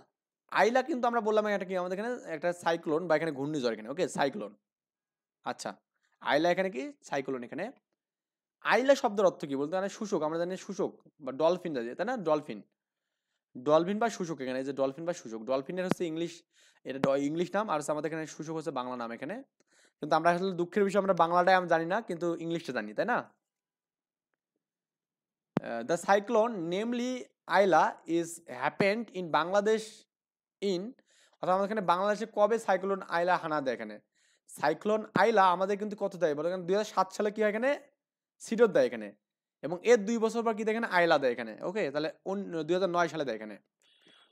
আইলা কিন্তু আমরা বললাম এটা কি আমাদের এখানে একটা সাইক্লোন বা এখানে ঘূর্ণিঝড় এখানে, ওকে সাইক্লোন। আচ্ছা আইলা এখানে কি সাইক্লোন এখানে। আইলা শব্দের অর্থ কি বলতে, মানে শুষ্ক, আমরা জানি শুষ্ক বা ডলফিন, তাই না? ডলফিন, ডলফিন বা শুশুক এখানে, এই যে ডলফিন বা শুশুক, ডলফিনের হচ্ছে ইংলিশ, এটা ইংলিশ নাম, আর আমাদের এখানে শুশুক হচ্ছে বাংলা নাম এখানে। কিন্তু আমরা আসলে দুঃখের বিষয় আমরা বাংলাটাই আমি জানি না, কিন্তু ইংলিশটা জানি, তাই না? The cyclone namely Aila is happened in Bangladesh in, অর্থাৎ আমাদের এখানে বাংলাদেশে কবে সাইক্লোন আইলা হানা দেয় এখানে? সাইক্লোন আইলা আমাদের কিন্তু কত দেয় বলে, 2007 সালে কি হয় এখানে সিডর দেয় এখানে, এবং এর 2 বছর পর কি দেয় এখানে? আইলা দেয় এখানে, ওকে। তাহলে 2009 সালে দেয় এখানে।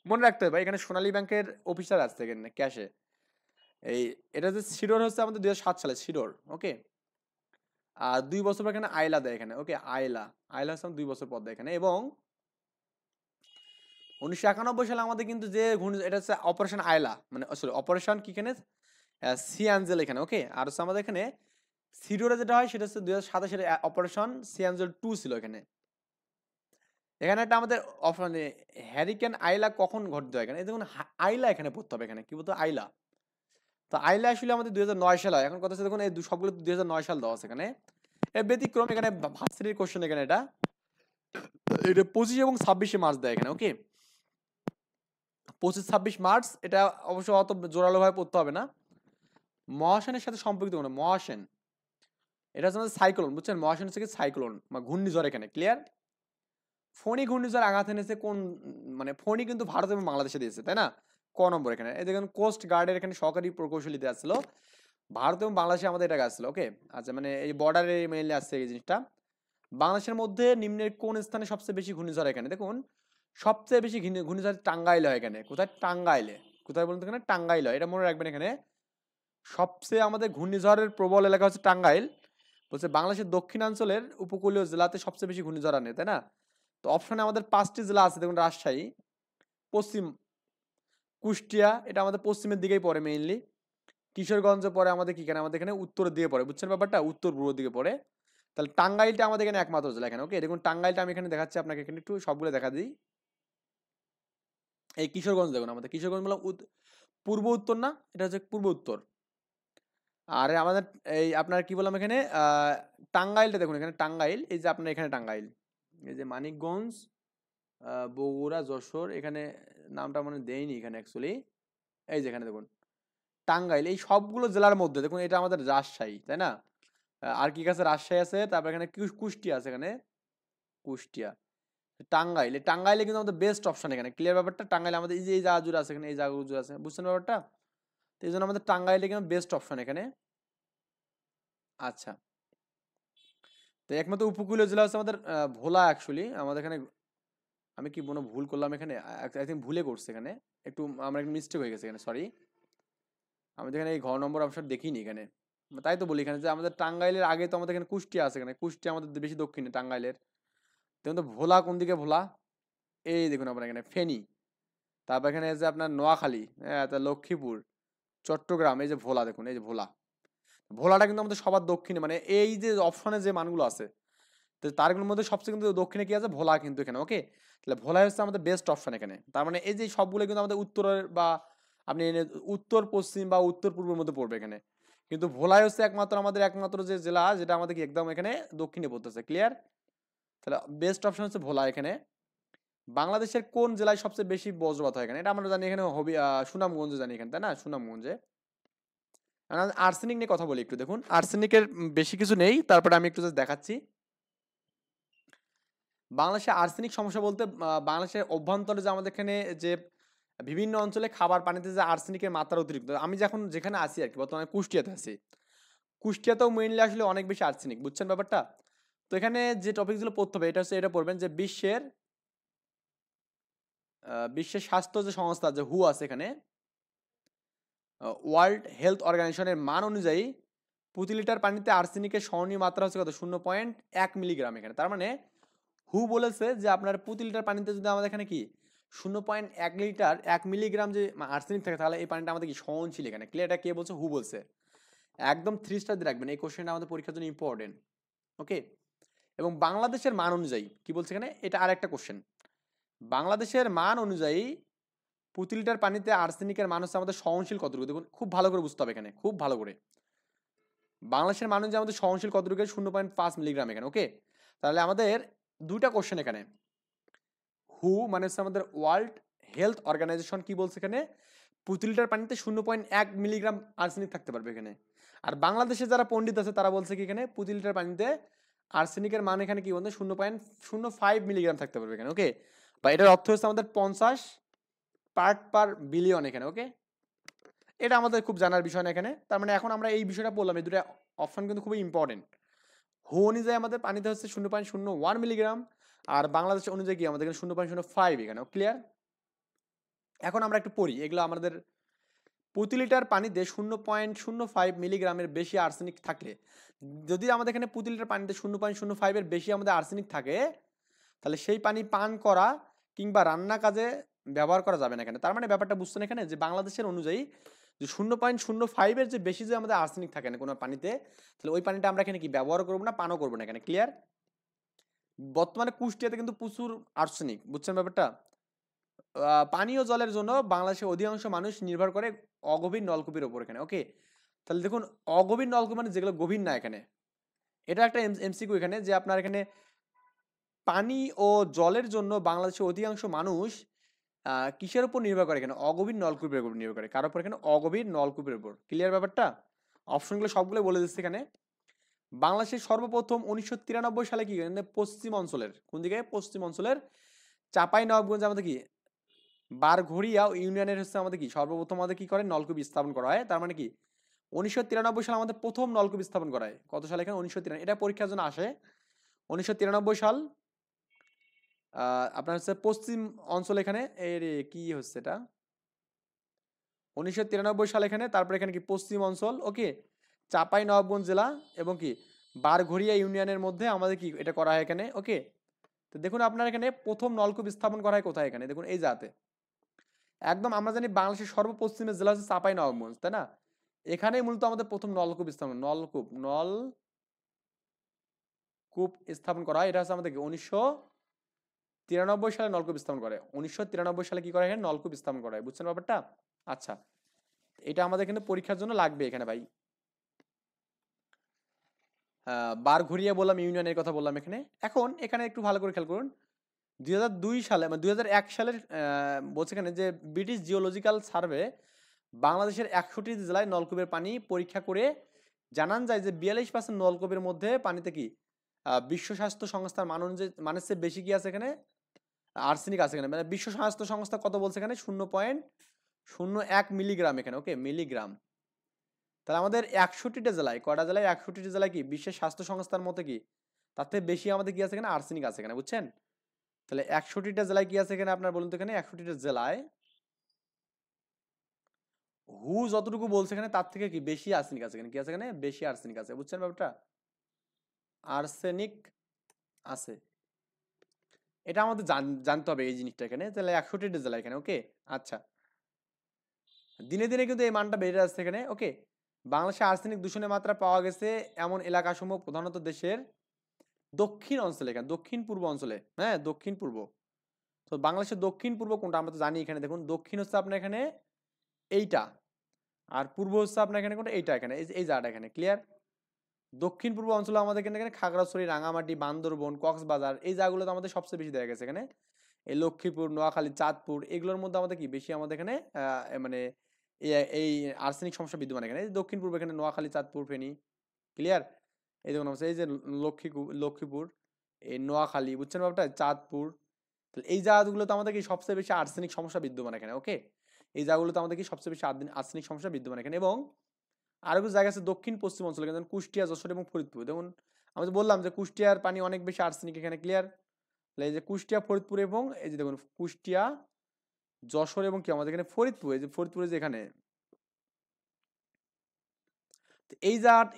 মনে রাখতে হবে এখানে সোনালী ব্যাংকের অফিসার আসছে এখানে ক্যাশে। এই এটা যে শিডোর হচ্ছে আমাদের 2007 সালে শিডোর, ওকে। আর 2 বছর পর এখানে আইলা দেয় এখানে, ওকে। আইলা, আইলা হচ্ছে 2 বছর পর দেয় এখানে, এবং 1991 সালে আমাদের কিন্তু যে এটা হচ্ছে অপারেশন আইলা, মানে সরি অপারেশন কি এখানে সি অ্যাঞ্জেল এখানে, ওকে। আর হচ্ছে আমাদের এখানে সিডোরে যেটা হয় সেটা হচ্ছে 2027 সালে অপারেশন সি অ্যাঞ্জেল 2 ছিল এখানে। এখানে একটা আমাদের মানে হ্যারিকেন আইলা কখন ঘটিত হয় এখানে, এই দেখুন আইলা এখানে পড়তে হবে এখানে, কি বলতো আইলা। তো আইলা আসলে আমাদের 2009 সাল হয়। এখন কথা হচ্ছে দেখুন এই সবগুলো 2009 সাল দেওয়া আছে এখানে। এর ব্যতিক্রম এখানে ভার্সিটির কোশ্চেন এখানে এটা 25 এবং 26 মার্চ দেয় এখানে, ওকে। 25-26 মার্চ, এটা অবশ্য অত জোরালো ভাবে পড়তে হবে না। মহাসেনের সাথে সম্পর্কিত কোনো মহাসেন, এটা হচ্ছে আমাদের সাইক্লোন, বুঝছেন? মহাসেন হচ্ছে কি সাইক্লোন বা ঘূর্ণিঝড় এখানে, ক্লিয়ার? ফণী ঘূর্ণিঝড় আঘাত এনেছে কোন, মানে ফণী কিন্তু ভারত এবং বাংলাদেশে দিয়েছে, তাই না? ক নম্বর এখানে এই দেখুন কোস্ট গার্ডের এখানে সহকারী প্রকৌশলী দেওয়া ছিল, ভারত এবং বাংলাদেশে আমাদের এটা আসছিল, ওকে। আচ্ছা, মানে এই বর্ডারে মেইনলি আসছে এই জিনিসটা। বাংলাদেশের মধ্যে নিম্নের কোন স্থানে সবচেয়ে বেশি ঘূর্ণিঝড়? এখানে দেখুন সবচেয়ে বেশি ঘূর্ণিঝড় টাঙ্গাইলে হয় এখানে। কোথায়? টাঙ্গাইলে। কোথায় বলুন তো? এখানে টাঙ্গাইল হয়, এটা মনে রাখবেন এখানে। সবচেয়ে আমাদের ঘূর্ণিঝড়ের প্রবল এলাকা হচ্ছে টাঙ্গাইল। বলছে বাংলাদেশের দক্ষিণাঞ্চলের উপকূলীয় জেলাতে সবচেয়ে বেশি ঘূর্ণিঝড় আনে, তাই না? তো অপশনে আমাদের 5টি জেলা আছে দেখুন, রাজশাহী, পশ্চিম কুষ্টিয়া, এটা আমাদের পশ্চিমের দিকেই পড়ে মেইনলি। কিশোরগঞ্জে পড়ে আমাদের কি, কেন আমাদের এখানে উত্তরের দিকে পড়ে, বুঝছেন ব্যাপারটা? উত্তর পূর্ব দিকে পড়ে। তাহলে টাঙ্গাইলটা আমাদের এখানে একমাত্র জেলা এখানে, ওকে। দেখুন টাঙ্গাইলটা আমি এখানে দেখাচ্ছি আপনাকে, এখানে একটু সবগুলো দেখা দিই। এই কিশোরগঞ্জ দেখুন, আমাদের কিশোরগঞ্জ বললাম পূর্ব উত্তর না, এটা হচ্ছে পূর্ব উত্তর। আর আমাদের এই আপনার কি বললাম এখানে টাঙ্গাইলটা দেখুন, এখানে টাঙ্গাইল, এই যে আপনার এখানে টাঙ্গাইল, এই যে মানিকগঞ্জ, বগুড়া, যশোর, এখানে নামটা মানে দেয়নি এখানে অ্যাকচুয়ালি। এই যে এখানে দেখুন টাঙ্গাইল, এই সবগুলো জেলার মধ্যে দেখুন এটা আমাদের রাজশাহী, তাই না? আর কি আছে? রাজশাহী আছে, তারপর এখানে কুষ্টিয়া আছে এখানে, কুষ্টিয়া, টাঙ্গাইল। এই টাঙ্গাইলে কিন্তু আমাদের বেস্ট অপশন এখানে, ক্লিয়ার ব্যাপারটা? টাঙ্গাইলে আমাদের এই যে এই জায়গা জুড়ে আছে এখানে, এই জায়গা জুড়ে আছে, বুঝছেন ব্যাপারটা? তো এই জন্য আমাদের টাঙ্গাইলে কিন্তু বেস্ট অপশন এখানে। আচ্ছা, তো একমাত্র উপকূলীয় জেলা হচ্ছে আমাদের ভোলা। অ্যাকচুয়ালি আমাদের এখানে আমি কি মনে ভুল করলাম এখানে, আই থিঙ্ক ভুলে করছে এখানে, একটু আমার একটা মিস্টেক হয়ে গেছে এখানে, সরি। আমি তো এখানে এই ঘর নম্বর অপশন দেখিনি এখানে, তাই তো বলি এখানে যে আমাদের টাঙ্গাইলের আগে তো আমাদের এখানে কুষ্টিয়া আছে এখানে, কুষ্টিয়া আমাদের বেশি দক্ষিণে টাঙ্গাইলের। দেখুন তো ভোলা কোন দিকে? ভোলা এই দেখুন আপনার এখানে ফেনী, তারপর এখানে যে আপনার নোয়াখালী, হ্যাঁ, লক্ষ্মীপুর, চট্টগ্রাম, এই যে ভোলা দেখুন, এই যে ভোলা। ভোলাটা কিন্তু আমাদের সবার দক্ষিণে, মানে এই যে অপশনে যে মানগুলো আছে তো তারগুলোর মধ্যে সবচেয়ে কিন্তু দক্ষিণে কি আছে? ভোলা কিন্তু এখানে, ওকে। তাহলে ভোলা হচ্ছে আমাদের বেস্ট অপশন এখানে। তার মানে এই যে সবগুলো কিন্তু আমাদের উত্তরের বা আপনি উত্তর পশ্চিম বা উত্তর পূর্বের মধ্যে পড়বে এখানে, কিন্তু ভোলাই হচ্ছে একমাত্র আমাদের একমাত্র যে জেলা যেটা আমাদের কি একদম এখানে দক্ষিণে পড়তেছে, ক্লিয়ার? তাহলে বেস্ট অপশন হচ্ছে ভোলা এখানে। বাংলাদেশের কোন জেলায় সবচেয়ে বেশি বজ্রপাত হয়? এখানে এটা আমরা জানি, এখানে হবি সুনামগঞ্জে জানি এখানে, তাই না? সুনামগঞ্জে। আর্সেনিক নিয়ে কথা বলি একটু, দেখুন আর্সেনিকের বেশি কিছু নেই, তারপরে আমি একটু জাস্ট দেখাচ্ছি। বাংলাদেশে আর্সেনিক সমস্যা বলতে বাংলাদেশের অভ্যন্তরে যে আমাদের এখানে যে বিভিন্ন অঞ্চলে খাবার পানিতে যে আর্সেনিকের মাত্রা অতিরিক্ত, আমি যখন যেখানে আছি আর কি, বর্তমানে কুষ্টিয়াতে আছি, কুষ্টিয়াতেও মেইনলি আসলে অনেক বেশি আর্সেনিক, বুঝছেন ব্যাপারটা? তো এখানে যে টপিকগুলো পড়তে হবে এটা হচ্ছে, এটা পড়বেন যে বিশ্বের স্বাস্থ্য যে সংস্থা যে হু আছে এখানে, ওয়ার্ল্ড হেলথ অর্গানাইজেশনের মান অনুযায়ী প্রতি লিটার পানিতে আর্সেনিকের সহনীয় মাত্রা হচ্ছে কত? 0.1 মিলিগ্রাম এখানে। তার মানে হু বলেছে যে আপনার প্রতি লিটার পানিতে যদি আমাদের এখানে কি 0.1 মিলিগ্রাম যে আর্সেনিক থাকে, তাহলে এই পানিটা আমাদের কি সহনশীল এখানে, ক্লিয়ার? এটা কে বলছে? হু বলছে। একদম 3 স্টার দিয়ে রাখবেন, এই কোশ্চেনটা আমাদের পরীক্ষার জন্য ইম্পর্টেন্ট, ওকে। এবং বাংলাদেশের মান অনুযায়ী কি বলছে এখানে, এটা আরেকটা কোশ্চেন। বাংলাদেশের মান অনুযায়ী প্রতি লিটার পানিতে আর্সেনিকের মান হচ্ছে আমাদের সহনশীল কতটুকু, দেখুন খুব ভালো করে বুঝতে হবে এখানে, খুব ভালো করে। বাংলাদেশের মান অনুযায়ী আমাদের সহনশীল কতটুকু? 0.5 মিলিগ্রাম এখানে, ওকে। তাহলে আমাদের দুইটা কোশ্চেন এখানে। হু মানে হচ্ছে আমাদের ওয়ার্ল্ড হেলথ অর্গানাইজেশন কি বলছে এখানে? প্রতি লিটার পানিতে 0.1 মিলিগ্রাম আর্সেনিক থাকতে পারবে এখানে। আর বাংলাদেশে যারা পণ্ডিত আছে তারা বলছে কি এখানে প্রতি লিটার পানিতে আর্সেনিকের মান এখানে কি বলছে? 0.05 মিলিগ্রাম থাকতে পারবে এখানে, ওকে। বা এটার অর্থ হচ্ছে আমাদের 50 পার্ট পার বিলিয়ন এখানে, ওকে। এটা আমাদের খুব জানার বিষয় না এখানে। তার মানে এখন আমরা এই বিষয়টা বললাম, এই দুটো অপশন কিন্তু খুবই ইম্পর্টেন্ট। হু অনুযায়ী আমাদের পানিতে হচ্ছে 0.01 মিলিগ্রাম, আর বাংলাদেশ অনুযায়ী কি আমাদের এখানে 0.05 এখানে, ক্লিয়ার? এখন আমরা একটু পড়ি এগুলো আমাদের। প্রতি লিটার পানিতে 0.05 মিলিগ্রামের বেশি আর্সেনিক থাকলে, যদি আমাদের এখানে প্রতি লিটার পানিতে 0.05 এর বেশি আমাদের আর্সেনিক থাকে, তাহলে সেই পানি পান করা কিংবা রান্না কাজে ব্যবহার করা যাবে না এখানে। তার মানে ব্যাপারটা বুঝছেন এখানে, যে বাংলাদেশের অনুযায়ী যে 0.05 এর যে বেশি যে আমাদের আর্সেনিক থাকে না কোনো পানিতে, তাহলে ওই পানিটা আমরা এখানে কি ব্যবহার করবো না, পানও করবো না এখানে, ক্লিয়ার? বর্তমানে কুষ্টিয়াতে কিন্তু প্রচুর আর্সেনিক, বুঝছেন ব্যাপারটা? পানীয় জলের জন্য বাংলাদেশের অধিকাংশ মানুষ নির্ভর করে অগভীর নলকূপের উপর এখানে, ওকে? তাহলে দেখুন, অগভীর নলকূপ মানে যেগুলো গভীর না এখানে। এটা একটা এমসিকিউ এখানে, যে আপনার এখানে পানি ও জলের জন্য বাংলাদেশের অধিকাংশ মানুষ কিসের উপর নির্ভর করে? এখানে অগভীর নলকূপের উপর নির্ভর করে। কার উপর? এখানে অগভীর নলকূপের উপর। ক্লিয়ার ব্যাপারটা? অপশনগুলো সবগুলো বলে দিচ্ছে এখানে। বাংলাদেশের সর্বপ্রথম 1993 সালে কি পশ্চিম অঞ্চলের, কোন দিকে? পশ্চিম অঞ্চলের চাঁপাইনবাবগঞ্জ আমাদের কি বারঘড়িয়া ইউনিয়নের হচ্ছে আমাদের কি সর্বপ্রথম আমাদের কি করে নলকূপ স্থাপন করা হয়। তার মানে কি 1993 সালে আমাদের প্রথম নলকূপ স্থাপন করা হয়। কত সালে? এখানে 1993। এটা পরীক্ষার জন্য আসে। 1993 সাল আপনার হচ্ছে পশ্চিম অঞ্চল এখানে এর কি হচ্ছে এটা 1993 সাল এখানে। তারপর এখানে কি পশ্চিম অঞ্চল, ওকে, চাঁপাইনবাবগঞ্জ জেলা এবং কি বারঘড়িয়া ইউনিয়নের মধ্যে আমাদের কি এটা করা হয় এখানে, ওকে। তো দেখুন আপনার এখানে প্রথম নলকূপ স্থাপন করা হয় কোথায়? এখানে দেখুন এই জায়গাতে একদম আমরা জানি বাংলাদেশের সর্বপশ্চিমের জেলা হচ্ছে চাঁপাইনবাবগঞ্জ, তাই না? এখানেই মূলত আমাদের প্রথম নলকূপ স্থাপন, নলকূপ স্থাপন করা হয়। এটা হচ্ছে আমাদের 1993 সালে নলকূপ স্থাপন করে। 1993 সালে কি করা হয়? নলকূপ স্থাপন করা হয়। বুঝছেন ব্যাপারটা? আচ্ছা, এটা আমাদের কিন্তু পরীক্ষার জন্য লাগবে এখানে ভাই। বারঘড়িয়া বললাম, ইউনিয়নের কথা বললাম এখানে। এখন এখানে একটু ভালো করে খেয়াল করুন। 2002 সালে মানে 2001 সালের বলছে এখানে যে ব্রিটিশ জিওলজিক্যাল সার্ভে বাংলাদেশের 61টি জেলায় নলকূপের পানি পরীক্ষা করে জানান যায় যে 42% নলকূপের মধ্যে পানিতে কি বিশ্ব স্বাস্থ্য সংস্থার মানের চেয়ে বেশি কি আছে এখানে? আর্সেনিক আছে এখানে। মানে বিশ্ব স্বাস্থ্য সংস্থা কত বলছে এখানে? 0.01 মিলিগ্রাম এখানে, ওকে, মিলিগ্রাম। তাহলে আমাদের 61টা জেলায়, কয়টা জেলায়? 61টি জেলায় কি বিশ্বের স্বাস্থ্য সংস্থার মতে কি তার থেকে বেশি আমাদের কি আছে এখানে? আর্সেনিক আছে এখানে, বুঝছেন? তাহলে 61টা জেলায় কি আছে এখানে আপনার বলুন তো? এখানে 61টা জেলায় যতটুকু বলছে এখানে তার থেকে কি বেশি আর্সেনিক আছে এখানে, কি আছে এখানে? বেশি আর্সেনিক আছে, বুঝছেন ব্যাপারটা? আর্সেনিক আছে, এটা আমাদের জানতে হবে এই জিনিসটা এখানে। তাহলে 61টা জেলা এখানে, ওকে। আচ্ছা, দিনে দিনে কিন্তু এই মানটা বেড়ে যাচ্ছে এখানে, ওকে। বাংলাদেশে আর্সেনিক দূষণের মাত্রা পাওয়া গেছে এমন এলাকাসমূহ প্রধানত দেশের দক্ষিণ অঞ্চলে, এখানে দক্ষিণ পূর্ব অঞ্চলে, হ্যাঁ দক্ষিণ পূর্ব। তো বাংলাদেশের দক্ষিণ পূর্ব কোনটা? আমরা তো জানি এখানে দেখুন, দক্ষিণ হচ্ছে আপনার এখানে এইটা, আর পূর্ব হচ্ছে আপনার এখানে কোনটা? এইটা এখানে, এই জায়গাটা এখানে। ক্লিয়ার? দক্ষিণ পূর্ব অঞ্চলে আমাদের এখানে খাগড়াছড়ি, রাঙামাটি, বান্দরবন, কক্সবাজার এই জায়গাগুলোতে আমাদের সবচেয়ে বেশি দেখা গেছে এখানে। এই লক্ষ্মীপুর, নোয়াখালী, চাঁদপুর এগুলোর মধ্যে আমাদের কি বেশি আমাদের এখানে মানে এই আর্সেনিক সমস্যা বিদ্যমান এখানে। এই দক্ষিণ পূর্ব এখানে নোয়াখালী, চাঁদপুর, ফেনী। ক্লিয়ার? এই দেখুন এই যে লক্ষ্মীপুর, এই নোয়াখালী, বুঝছেন ব্যাপারটা? চাঁদপুর, তাহলে এই জায়গাগুলোতে আমাদের কি সবচেয়ে বেশি আর্সেনিক সমস্যা বিদ্যমান এখানে, ওকে। এই জায়গাগুলোতে আমাদের কি সবচেয়ে বেশি আর্সেনিক সমস্যা বিদ্যমান এখানে। এবং আরো কিছু জায়গা আছে দক্ষিণ পশ্চিম অঞ্চলে, যেমন কুষ্টিয়া, যশোর এবং ফরিদপুর। যেমন আমি তো বললাম যে কুষ্টিয়ার পানি অনেক বেশি আর্সেনিক এখানে। ক্লিয়ার? এই যে কুষ্টিয়া, ফরিদপুর এবং এই যে দেখুন কুষ্টিয়া, যশোর এবং কি আমাদের এখানে ফরিদপুর, এই যে ফরিদপুরে যেখানে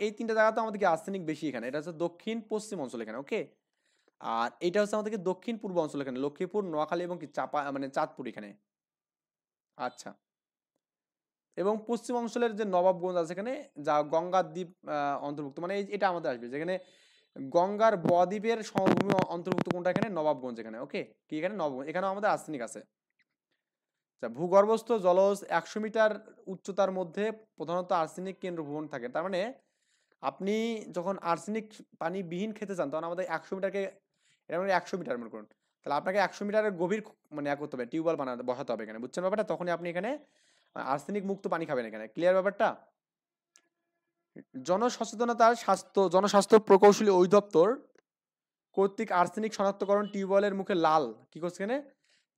এই তিনটা জায়গাতে আমাদের কি আর্সেনিক বেশি এখানে। এটা হচ্ছে দক্ষিণ পশ্চিম অঞ্চল এখানে, ওকে। আর এটা হচ্ছে আমাদেরকে দক্ষিণ পূর্ব অঞ্চল এখানে, লক্ষ্মীপুর, নোয়াখালী এবং কি মানে চাঁদপুর এখানে। আচ্ছা, এবং পশ্চিম অঞ্চলের যে নবাবগঞ্জ আছে এখানে, যা গঙ্গার দ্বীপ অন্তর্ভুক্ত, মানে এটা আমাদের আসবে যেখানে গঙ্গার বদ্বীপের সমভূমি অন্তর্ভুক্ত কোনটা? এখানে নবাবগঞ্জ এখানে, ওকে। কি এখানে? নবাবগঞ্জ। এখানেও আমাদের আর্সেনিক আছে। আচ্ছা, ভূগর্ভস্থ জলজ 100 মিটার উচ্চতার মধ্যে প্রধানত আর্সেনিক কেন্দ্র ভবন থাকে। তার মানে আপনি যখন আর্সেনিক পানি বিহীন খেতে চান তখন আমাদের 100 মিটারকে, এটা মানে 100 মিটার মনে করুন, তাহলে আপনাকে 100 মিটারের গভীর মানে করতে হবে, টিউবওয়েল বসাতে হবে এখানে, বুঝছেন ব্যাপারটা? তখনই আপনি এখানে আর্সেনিক মুক্ত পানি খাবেন এখানে। ক্লিয়ার ব্যাপারটা? জনস্বাস্থ্য প্রকৌশলী অধিদপ্তর কর্তৃক আর্সেনিক শনাক্তকরণ টিউবওয়েলের মুখে লাল কি করছে এখানে?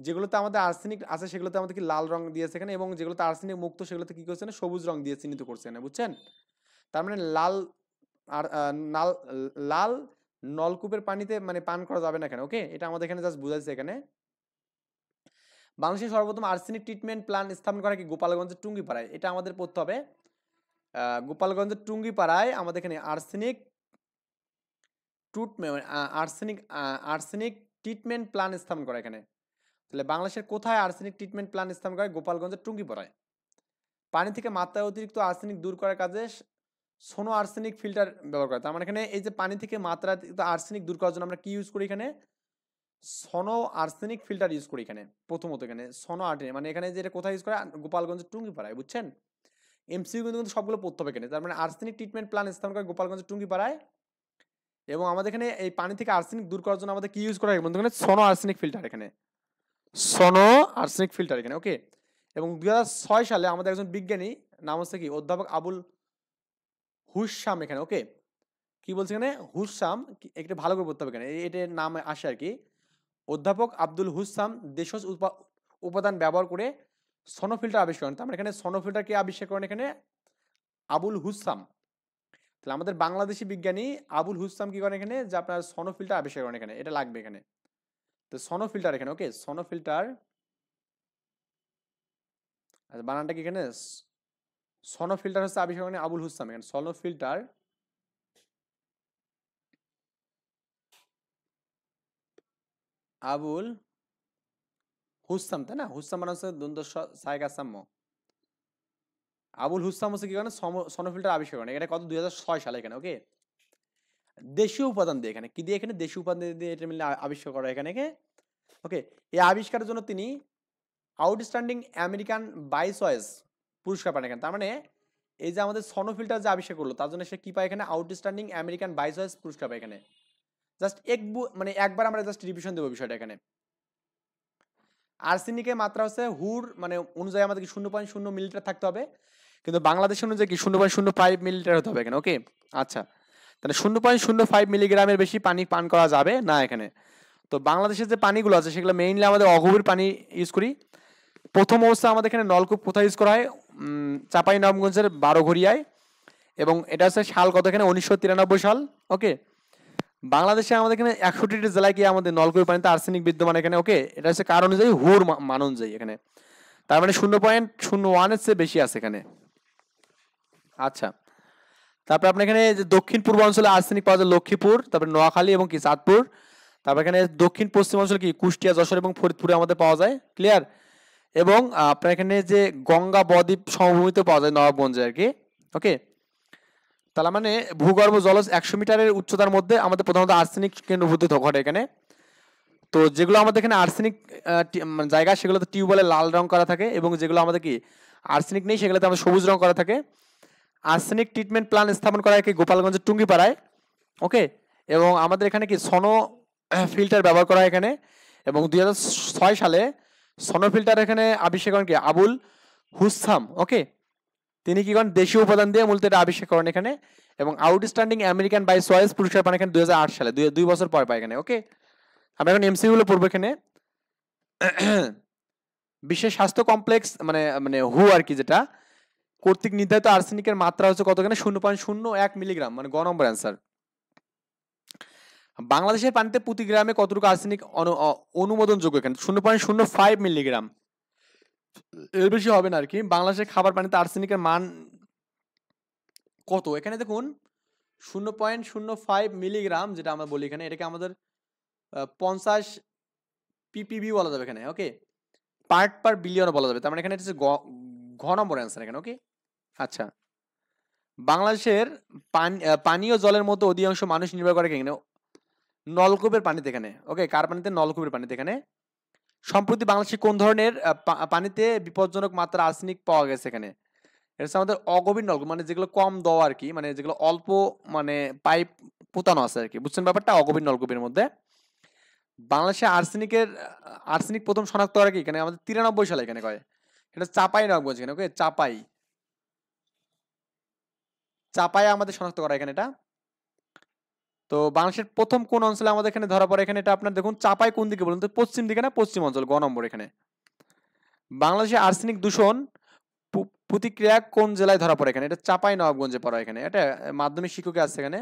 যেগুলোতে আমাদের আর্সেনিক আছে সেগুলোতে আমাদের কি লাল রং দিয়েছে এখানে, এবং যেগুলোতে আর্সেনিক মুক্ত সেগুলোতে কি করছে না সবুজ রং দিয়ে চিহ্নিত করছে না, বুঝছেন? তার মানে লাল আর লাল লাল নলকূপের পানিতে মানে পান করা যাবে না এখানে, ওকে। এটা আমাদের এখানে জাস্ট বুঝাইছে এখানে। বাংলাদেশের সর্বপ্রথম আর্সেনিক ট্রিটমেন্ট প্ল্যান্ট স্থাপন করা কি গোপালগঞ্জের টুঙ্গিপাড়ায়। এটা আমাদের পড়তে হবে। গোপালগঞ্জের টুঙ্গিপাড়ায় আমাদের এখানে আর্সেনিক ট্রিটমেন্ট প্ল্যান্ট স্থাপন করা এখানে। তাহলে বাংলাদেশের কোথায় আর্সেনিক ট্রিটমেন্ট প্ল্যান্ট স্থাপন করে? গোপালগঞ্জের টুঙ্গিপাড়ায়। পানি থেকে মাত্রায় অতিরিক্ত আর্সেনিক দূর করার কাজে সোনো আর্সেনিক ফিল্টার ব্যবহার করে। তার মানে এখানে এই যে পানি থেকে মাত্রাতিরিক্ত আর্সেনিক দূর করার জন্য আমরা কি ইউজ করি এখানে? সোনো আর্সেনিক ফিল্টার ইউজ করি এখানে। প্রথমত এখানে সোনো আর্সেনিক মানে এখানে যে এটা কোথায় ইউজ করে? গোপালগঞ্জের টুঙ্গিপাড়ায়, বুঝছেন? এমসিকিউ কিন্তু সবগুলো পড়তে হবে এখানে। তার মানে আর্সেনিক ট্রিটমেন্ট প্ল্যান স্থাপন করে গোপালগঞ্জের টুঙ্গিপাড়ায়, এবং আমাদের এখানে এই পানি থেকে আর্সেনিক দূর করার জন্য আমাদের কি ইউজ করা হয় বন্ধু? এখানে সোনো আর্সেনিক ফিল্টার এখানে, সোনো আর্সেনিক ফিল্টার এখানে, ওকে। এবং 2006 সালে আমাদের একজন বিজ্ঞানী নাম হচ্ছে কি অধ্যাপক আবুল হুসাম এখানে, ওকে। কি বলছে এখানে? হুসাম, একটু ভালো করে পড়তে হবে এখানে, এটার নাম আসে আর কি। অধ্যাপক আব্দুল হুসাম দেশজ উপাদান ব্যবহার করে সোনো ফিল্টার আবিষ্কার করেন। তার মানে এখানে সোনো ফিল্টার কে আবিষ্কার করেন? এখানে আবুল হুসাম। তাহলে আমাদের বাংলাদেশি বিজ্ঞানী আবুল হুসাম কি করেন এখানে? যে আপনার সোনো ফিল্টার আবিষ্কার করেন এখানে, এটা লাগবে এখানে। তো সোনো ফিল্টার এখানে, ওকে, সোনো ফিল্টার, আচ্ছা বানানটা কি এখানে? সোনো ফিল্টার হচ্ছে আবিষ্কার করেন আবুল হুসাম এখানে, সোনো ফিল্টার আবুল হুসাম, তাই না? হুসাম মানে হচ্ছে দ্বন্দ্ব সায়গা সাম্য। আবুল হুসাম হচ্ছে কি করেন? সোনো ফিল্টার আবিষ্কার করেন। এটা কত? 2006 সালে এখানে, ওকে। দেশীয় উপাদান দিয়ে এখানে কি দিয়ে? এখানে দেশীয় উপাদান দিয়ে এটা মিলে আবিষ্কার করা এখানে, ওকে। এই আবিষ্কারের জন্য তিনি আউটস্ট্যান্ডিং আমেরিকান বাই চয়েস পুরস্কার পান এখানে। তার মানে এই যে আমাদের সোনো ফিল্টার যে আবিষ্কার করলো তার জন্য সে কি পায় এখানে? আউটস্ট্যান্ডিং আমেরিকান বাই চয়েস পুরস্কার পায় এখানে। জাস্ট মানে একবার আমরা জাস্ট রিভিশন দেবো বিষয়টা এখানে। আর্সেনিকের মাত্রা হচ্ছে হুর মানে অনুযায়ী আমাদের কি 0.0 মিলিলিটার থাকতে হবে, কিন্তু বাংলাদেশ অনুযায়ী কি 0.05 মিলিলিটার হতে হবে এখানে, ওকে। আচ্ছা, তাহলে 0.05 মিলিগ্রামের বেশি পানি পান করা যাবে না এখানে। তো বাংলাদেশের যে পানিগুলো আছে সেগুলো মেইনলি আমাদের অগভীর পানি ইউজ করি। প্রথম অবস্থা আমাদের এখানে নলকূপ কোথায় ইউজ করা হয়? চাঁপাইনবাবগঞ্জের বারোঘরিয়ায়, এবং এটা হচ্ছে সাল কত এখানে? 1993 সাল, ওকে। বাংলাদেশে আমাদের এখানে 61টি জেলায় কি আমাদের নলকূপের পানিতে আর্সেনিক বিদ্যমান এখানে, ওকে। এটা হচ্ছে কার অনুযায়ী? হুর মান অনুযায়ী এখানে। তার মানে 0.01 এর চেয়ে বেশি আছে এখানে। আচ্ছা, তারপর আপনার এখানে যে দক্ষিণ পূর্বাঞ্চলে আর্সেনিক পাওয়া যায় লক্ষ্মীপুর, তারপরে নোয়াখালী এবং কি চাঁদপুর। তারপর এখানে দক্ষিণ পশ্চিমাঞ্চলে কি কুষ্টিয়া, যশোর এবং ফরিদপুরে আমাদের পাওয়া যায়, ক্লিয়ার। এবং আপনার এখানে যে গঙ্গা বদ্বীপ সমভূমিতে পাওয়া যায় নবাবগঞ্জে আর কি, ওকে। তাহলে মানে ভূগর্ভ জলজ 100 মিটারের উচ্চতার মধ্যে আমাদের প্রধানত আর্সেনিক কেন্দ্রভূত ঘটে এখানে। তো যেগুলো আমাদের এখানে আর্সেনিক জায়গা সেগুলোতে টিউবওয়েলে লাল রং করা থাকে, এবং যেগুলো আমাদের কি আর্সেনিক নেই সেগুলোতে আমাদের সবুজ রং করা থাকে। আর্সেনিক ট্রিটমেন্ট প্ল্যান স্থাপন করা হয় কি গোপালগঞ্জের টুঙ্গিপাড়ায়, ওকে। এবং আমাদের এখানে কি সোনো ফিল্টার ব্যবহার করা হয় এখানে। এবং 2006 সালে সোনো ফিল্টার এখানে আবিষ্কার করেন কি আবুল হুসাম, ওকে। তিনি কি করেন? দেশীয় উপাদান দিয়ে মূলত এটা আবিষ্কার করেন এখানে। এবং আউটস্ট্যান্ডিং আমেরিকান বাই চয়েস পুরস্কার পান এখানে 2008 সালে, 2 বছর পর পায় এখানে, ওকে। আমরা এখন এমসিকিউ গুলো পড়বো এখানে। বিশ্বের স্বাস্থ্য কমপ্লেক্স মানে মানে হু আর কি, যেটা কর্তৃক নির্ধারিত আর্সেনিকের মাত্রা হচ্ছে কত এখানে? 0.01 মিলিগ্রাম, মানে গ নম্বর অ্যান্সার। বাংলাদেশের পানিতে প্রতি গ্রামে কতটুকু আর্সেনিক অনুমোদনযোগ্য? এখানে 0.05 মিলিগ্রাম, এর বেশি হবে না আর কি। বাংলাদেশের খাবার পানিতে আর্সেনিকের মান কত? এখানে দেখুন 0.05 মিলিগ্রাম যেটা আমরা বলি এখানে, এটাকে আমাদের 50 ppb বলা যাবে এখানে, ওকে। পার্ট পার বিলিয়ন বলা যাবে। তার মানে এখানে হচ্ছে ঘ নম্বর অ্যান্সার এখানে, ওকে। আচ্ছা, বাংলাদেশের পানীয় জলের মধ্যে অধিকাংশ মানুষ নির্ভর করে এখানে নলকূপের পানিতে এখানে, ওকে। কার পানিতে? নলকূপের পানিতে এখানে। সম্প্রতি বাংলাদেশে কোন ধরনের পানিতে বিপজ্জনক মাত্রা আর্সেনিক পাওয়া গেছে এখানে? এটা হচ্ছে আমাদের অগভীর নলকূপ, মানে যেগুলো কম দেওয়া আর কি, মানে যেগুলো অল্প মানে পাইপ পোতানো আছে আর কি, বুঝছেন ব্যাপারটা? অগভীর নলকূপের মধ্যে বাংলাদেশে আর্সেনিক প্রথম শনাক্ত করা কি এখানে আমাদের 93 সালে এখানে কয়। এটা চাঁপাইনবাবগঞ্জ এখানে, ওকে। চাপাই আমাদের শনাক্ত করা এখানে এটা। তো বাংলাদেশের প্রথম কোন অঞ্চলে আমাদের এখানে ধরা পড়ে? এখানে এটা আপনার দেখুন চাপাই কোন দিকে বলুন তো? পশ্চিম দিকে না পশ্চিম অঞ্চল, গ নম্বর এখানে। বাংলাদেশে আর্সেনিক দূষণ প্রতিক্রিয়া কোন জেলায় ধরা পড়ে? এখানে এটা চাঁপাইনবাবগঞ্জে পড়া এখানে, এটা মাধ্যমিক শিক্ষকে আছে এখানে।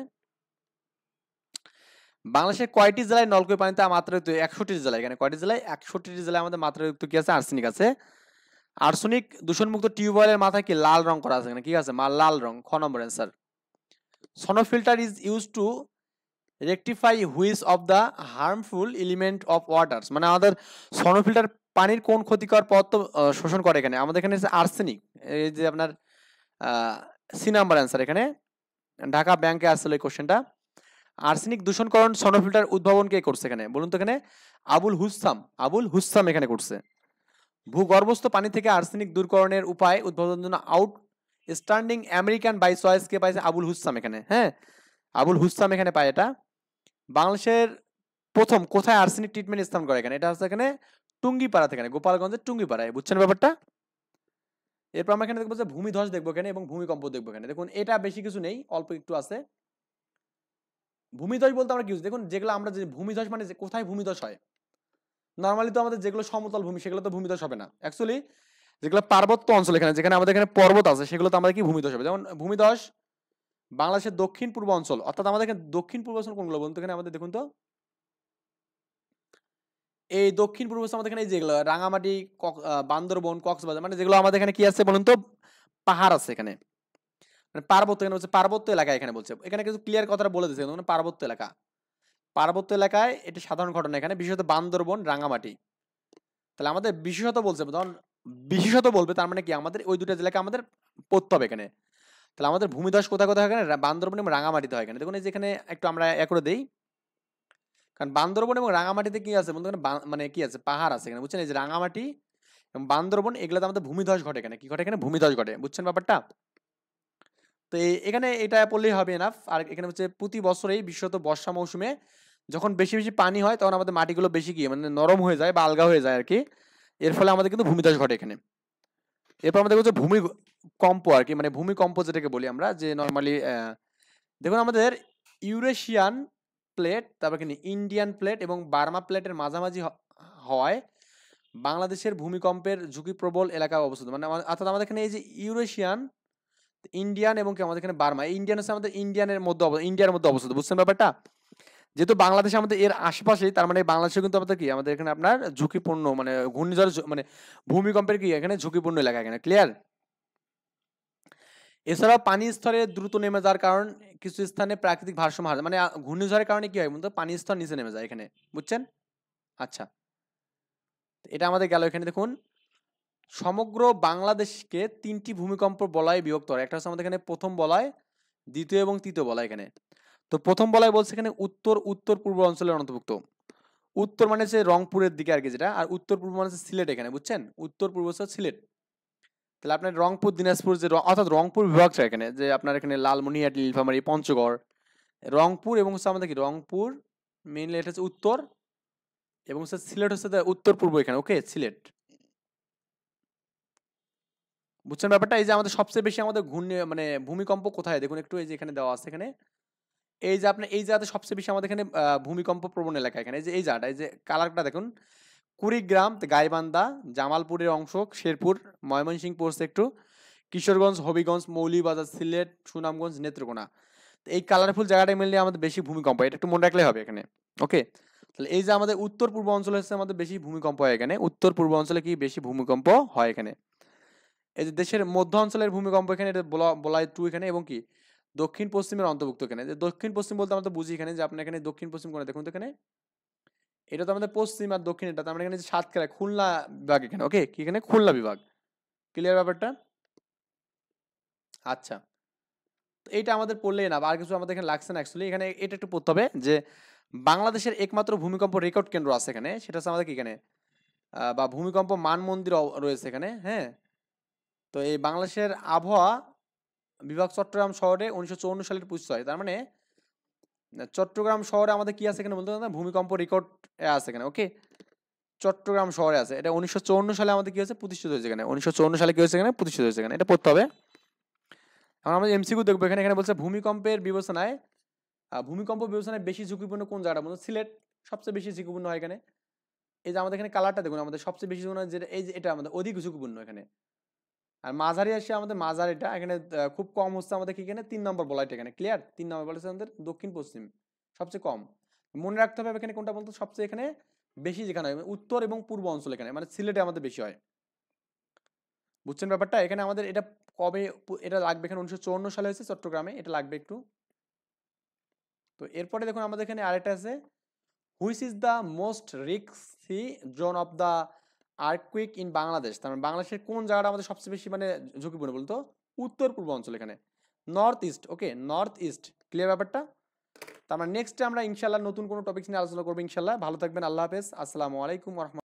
বাংলাদেশের কয়টি জেলায় নলকূপের পানিতে মাত্রাযুক্ত? 61টি জেলায় এখানে। কয়টি জেলায়? 61টি জেলায় আমাদের মাত্রাযুক্ত কি আছে? আর্সেনিক আছে। আর্সেনিক দূষণমুক্ত টিউবওয়েলের মাথায় কি লাল রং করা আছে এখানে, কি আছে? লাল রং, খ number answer. Sono filter is use to rectify which of the harmful element of waters, মানে আমাদের সোনো ফিল্টার পানির কোন ক্ষতিকর পদার্থ শোষণ করে এখানে? আমাদের এখানে আর্সেনিক, এই যে আপনার সি নাম্বার অ্যান্সার এখানে। ঢাকা ব্যাংকে আসলে এই কোশ্চেনটা। আর্সেনিক দূষণকরণ সোনোফিল্টার উদ্ভাবন কে করছে এখানে বলুন তো এখানে? আবুল হুসাম এখানে করছে। ভূগর্ভস্থ পানি থেকে আর্সেনিক দূরকরণের উপায় উদ্ভাবনের জন্য আউটস্ট্যান্ডিং আমেরিকান বাই চয়েস কে পাইছে? আবুল হুসাম এখানে, হ্যাঁ, আবুল হুসাম এখানে পায় এটা। বাংলাদেশের প্রথম কোথায় আর্সেনিক ট্রিটমেন্ট স্থাপন করে এখানে? এটা হচ্ছে এখানে টুঙ্গিপাড়া থেকে, গোপালগঞ্জের টুঙ্গিপাড়ায়, বুঝছেন ব্যাপারটা? এরপর আমরা এখানে দেখবো যে ভূমিধস দেখবো এখানে এবং ভূমিকম্প দেখবো এখানে। দেখুন এটা বেশি কিছু নেই, অল্প একটু আছে। ভূমিধস বলতে আমরা কি বুঝি? দেখুন যেগুলো আমরা যে ভূমিধস মানে যে কোথায় ভূমিধস হয়, নর্মালি তো আমাদের যেগুলো সমতল ভূমি সেগুলো তো ভূমিধস হবে না। অ্যাকচুয়ালি যেগুলো পার্বত্য অঞ্চল এখানে, যেখানে আমাদের এখানে পর্বত আছে, সেগুলো তো আমাদের কি ভূমিধস হবে। যেমন ভূমিধস বাংলাদেশের দক্ষিণ পূর্ব অঞ্চল, অর্থাৎ আমাদের এখানে দক্ষিণ পূর্ব অঞ্চল কোনগুলো বলুন তো এখানে আমাদের? দেখুন তো এই দক্ষিণ পূর্ব অঞ্চল আমাদের এখানে এই যেগুলো রাঙামাটি, বান্দরবন, কক্সবাজার, মানে যেগুলো আমাদের এখানে কি আছে বলুন তো? পাহাড় আছে এখানে, মানে পার্বত্য, এখানে হচ্ছে পার্বত্য এলাকা এখানে বলছে। এখানে কিছু ক্লিয়ার কথাটা বলে দিচ্ছে, মানে পার্বত্য এলাকা, পার্বত্য এলাকায় এটা সাধারণ ঘটনা এখানে, বিশেষত বান্দরবন, রাঙামাটি। তাহলে আমাদের বিশেষত বলছে, তখন বিশেষত বলবে, তার মানে কি আমাদের ওই দুটো জেলাকে আমাদের পড়তে হবে এখানে। তাহলে আমাদের ভূমিধস কোথায় কোথায় হয় এখানে? বান্দরবন এবং রাঙামাটিতে হয় এখানে। দেখুন এই যে এখানে একটু আমরা করে দেই, কারণ বান্দরবন এবং রাঙামাটিতে কি আছে বলতে? মানে কি আছে? পাহাড় আছে এখানে, বুঝছেন? এই যে রাঙামাটি এবং বান্দরবন, এগুলোতে আমাদের ভূমিধস ঘটে এখানে। কি ঘটে এখানে? ভূমিধস ঘটে, বুঝছেন ব্যাপারটা? তো এখানে এটা পড়লেই হবে এনাফ। আর এখানে হচ্ছে প্রতি বছরেই বিশেষত বর্ষা মৌসুমে যখন বেশি বেশি পানি হয়, তখন আমাদের মাটিগুলো বেশি কি মানে নরম হয়ে যায় বা আলগা হয়ে যায় আর কি। এর ফলে আমাদের কিন্তু ভূমিধস ঘটে এখানে। এরপর আমাদের হচ্ছে ভূমিকম্প আর কি, মানে ভূমিকম্প যেটাকে বলি আমরা, যে নর্মালি দেখুন আমাদের ইউরেশিয়ান প্লেট, তারপর কিন্তু ইন্ডিয়ান প্লেট এবং বার্মা প্লেটের মাঝামাঝি হওয়ায় বাংলাদেশের ভূমিকম্পের ঝুঁকি প্রবল এলাকায় অবস্থিত। মানে অর্থাৎ আমাদের এখানে এই যে ইউরেশিয়ান, ইন্ডিয়ান এবং কি আমাদের এখানে বার্মা, ইন্ডিয়ান হচ্ছে আমাদের ইন্ডিয়ার মধ্যে অবস্থিত, বুঝছেন ব্যাপারটা? যেহেতু বাংলাদেশ আমাদের এর আশেপাশেই, তার মানে বাংলাদেশে কিন্তু আমাদের কি আমাদের এখানে আপনার ঝুঁকিপূর্ণ, মানে ঘূর্ণিঝড় মানে ভূমিকম্পের কি এখানে ঝুঁকিপূর্ণ এলাকা এখানে, ক্লিয়ার? এছাড়াও পানি স্তরে দ্রুত নেমে যাওয়ার কারণ কিছু স্থানে প্রাকৃতিক ভারসাম্য হারায়, মানে ঘূর্ণিঝড়ের কারণে কি হয় বলতো? পানি স্তর নিচে নেমে যায় এখানে, বুঝছেন? আচ্ছা, এটা আমাদের গেল। এখানে দেখুন সমগ্র বাংলাদেশকে 3টি ভূমিকম্প বলয়ে বিভক্ত হয়। একটা হচ্ছে আমাদের এখানে প্রথম বলয়, দ্বিতীয় এবং তৃতীয় বলয় এখানে। তো প্রথম বলয় বলছে এখানে উত্তর পূর্ব অঞ্চলের অন্তর্ভুক্ত। উত্তর মানে হচ্ছে রংপুরের দিকে আর কি যেটা, আর উত্তর পূর্ব মানে হচ্ছে সিলেট এখানে, বুঝছেন? উত্তর পূর্ব হচ্ছে সিলেট। তাহলে আপনার রংপুর, দিনাজপুর, যে অর্থাৎ রংপুর বিভাগটা এখানে, যে আপনার এখানে লালমনিরহাট, নীলফামারী, পঞ্চগড়, রংপুর এবং হচ্ছে আমাদের কি রংপুর মেইনলি, এটা হচ্ছে উত্তর, এবং হচ্ছে সিলেট হচ্ছে উত্তর পূর্ব এখানে, ওকে, সিলেট, বুঝছেন ব্যাপারটা? এই যে আমাদের সবচেয়ে বেশি আমাদের মানে ভূমিকম্প কোথায় দেখুন একটু, এই যে এখানে দেওয়া আছে এখানে, এই যে আপনার এই জায়গাতে সবচেয়ে বেশি আমাদের এখানে ভূমিকম্প প্রবণ এলাকা এখানে, এই যে এই জায়গাটা, এই যে কালারটা দেখুন, কুড়িগ্রাম, গাইবান্ধা, জামালপুরের অংশ, শেরপুর, ময়মনসিংহ পড়ছে একটু, কিশোরগঞ্জ, হবিগঞ্জ, মৌলভীবাজার, সিলেট, সুনামগঞ্জ, নেত্রকোনা। তো এই কালারফুল জায়গাটা মিললে আমাদের বেশি ভূমিকম্প, এটা একটু মনে রাখলে হবে এখানে, ওকে? তাহলে এই যে আমাদের উত্তর পূর্ব অঞ্চল হচ্ছে আমাদের বেশি ভূমিকম্প হয় এখানে, উত্তর পূর্ব অঞ্চলে কি বেশি ভূমিকম্প হয় এখানে। এই যে দেশের মধ্য অঞ্চলের ভূমিকম্প এখানে, এটা বলা হয় 2 এখানে, এবং কি দক্ষিণ পশ্চিমের অন্তর্ভুক্ত এখানে। যে দক্ষিণ পশ্চিম বলতে আমরা তো বুঝি এখানে যে আপনার এখানে দক্ষিণ পশ্চিম কোণে দেখুন তো এখানে, এটা তো আমাদের পশ্চিম আর দক্ষিণ, এটা তো আমরা এখানে যে সাতক্ষীরা, খুলনা বিভাগ এখানে, ওকে, কি এখানে খুলনা বিভাগ, ক্লিয়ার ব্যাপারটা? আচ্ছা, তো এইটা আমাদের পড়লেই না, আর কিছু আমাদের এখানে লাগছে না অ্যাকচুয়ালি। এখানে এটা একটু পড়তে হবে যে বাংলাদেশের একমাত্র ভূমিকম্প রেকর্ড কেন্দ্র আছে এখানে, সেটা হচ্ছে আমাদের কি এখানে বা ভূমিকম্প মান মন্দির রয়েছে এখানে, হ্যাঁ। তো এই বাংলাদেশের আবহাওয়া বিভাগ চট্টগ্রাম শহরে 1954 সালের প্রতিষ্ঠা হয়। তার মানে চট্টগ্রাম শহরে আমাদের কি আছে এখানে বলতে পারেন, ভূমিকম্প রেকর্ড আছে এখানে, ওকে, চট্টগ্রাম শহরে আছে। এটা 1954 সালে আমাদের কি হয়েছে? প্রতিষ্ঠিত হয়েছে এখানে। 1954 সালে কি হয়েছে? এখানে প্রতিষ্ঠিত হয়েছে এখানে, এটা পড়তে হবে। এখন আমরা এমসিকিউ দেখবো এখানে। এখানে বলছে ভূমিকম্পের বিবেচনায় ভূমিকম্প বিবেচনায় বেশি ঝুঁকিপূর্ণ কোন জায়গাটা বলতো? সিলেট সবচেয়ে বেশি ঝুঁকিপূর্ণ হয় এখানে। এই যে আমাদের এখানে কালারটা দেখুন, আমাদের সবচেয়ে বেশি ঝুঁকিপূর্ণ যেটা, এই যে এটা আমাদের অধিক ঝুঁকিপূর্ণ এখানে। আর মাঝারি আসে আমাদের মাঝারিটা এখানে খুব কম হচ্ছে আমাদের কি এখানে 3 নম্বর বলাইটা এখানে, ক্লিয়ার? 3 নম্বর বলা হচ্ছে আমাদের দক্ষিণ পশ্চিম সবচেয়ে কম। মনে রাখতে হবে এখানে কোনটা বলতো সবচেয়ে এখানে বেশি, যেখানে হয় উত্তর এবং পূর্ব অঞ্চল এখানে, মানে সিলেটে আমাদের বেশি হয়, বুঝছেন ব্যাপারটা? এখানে আমাদের এটা কবে এটা লাগবে এখানে 1954 সালে হয়েছে চট্টগ্রামে, এটা লাগবে একটু। তো এরপরে দেখুন আমাদের এখানে আরেকটা আছে, which is the most risky zone of the earthquake in Bangladesh. তার মানে বাংলাদেশের কোন জায়গাটা আমাদের সবচেয়ে বেশি মানে ঝুঁকিপূর্ণ বলতো? উত্তর পূর্ব অঞ্চল এখানে। নর্থ ইস্ট, ওকে, নর্থ ইস্ট, ক্লিয়ার ব্যাপারটা। তার মানে নেক্সটে আমরা ইনশাল্লাহ নতুন কোনো টপিক নিয়ে আলোচনা করবো ইনশাল্লাহ। ভালো থাকবেন, আল্লাহ হাফেজ, আসসালামু আলাইকুম ওয়া রাহমাতুল্লাহ।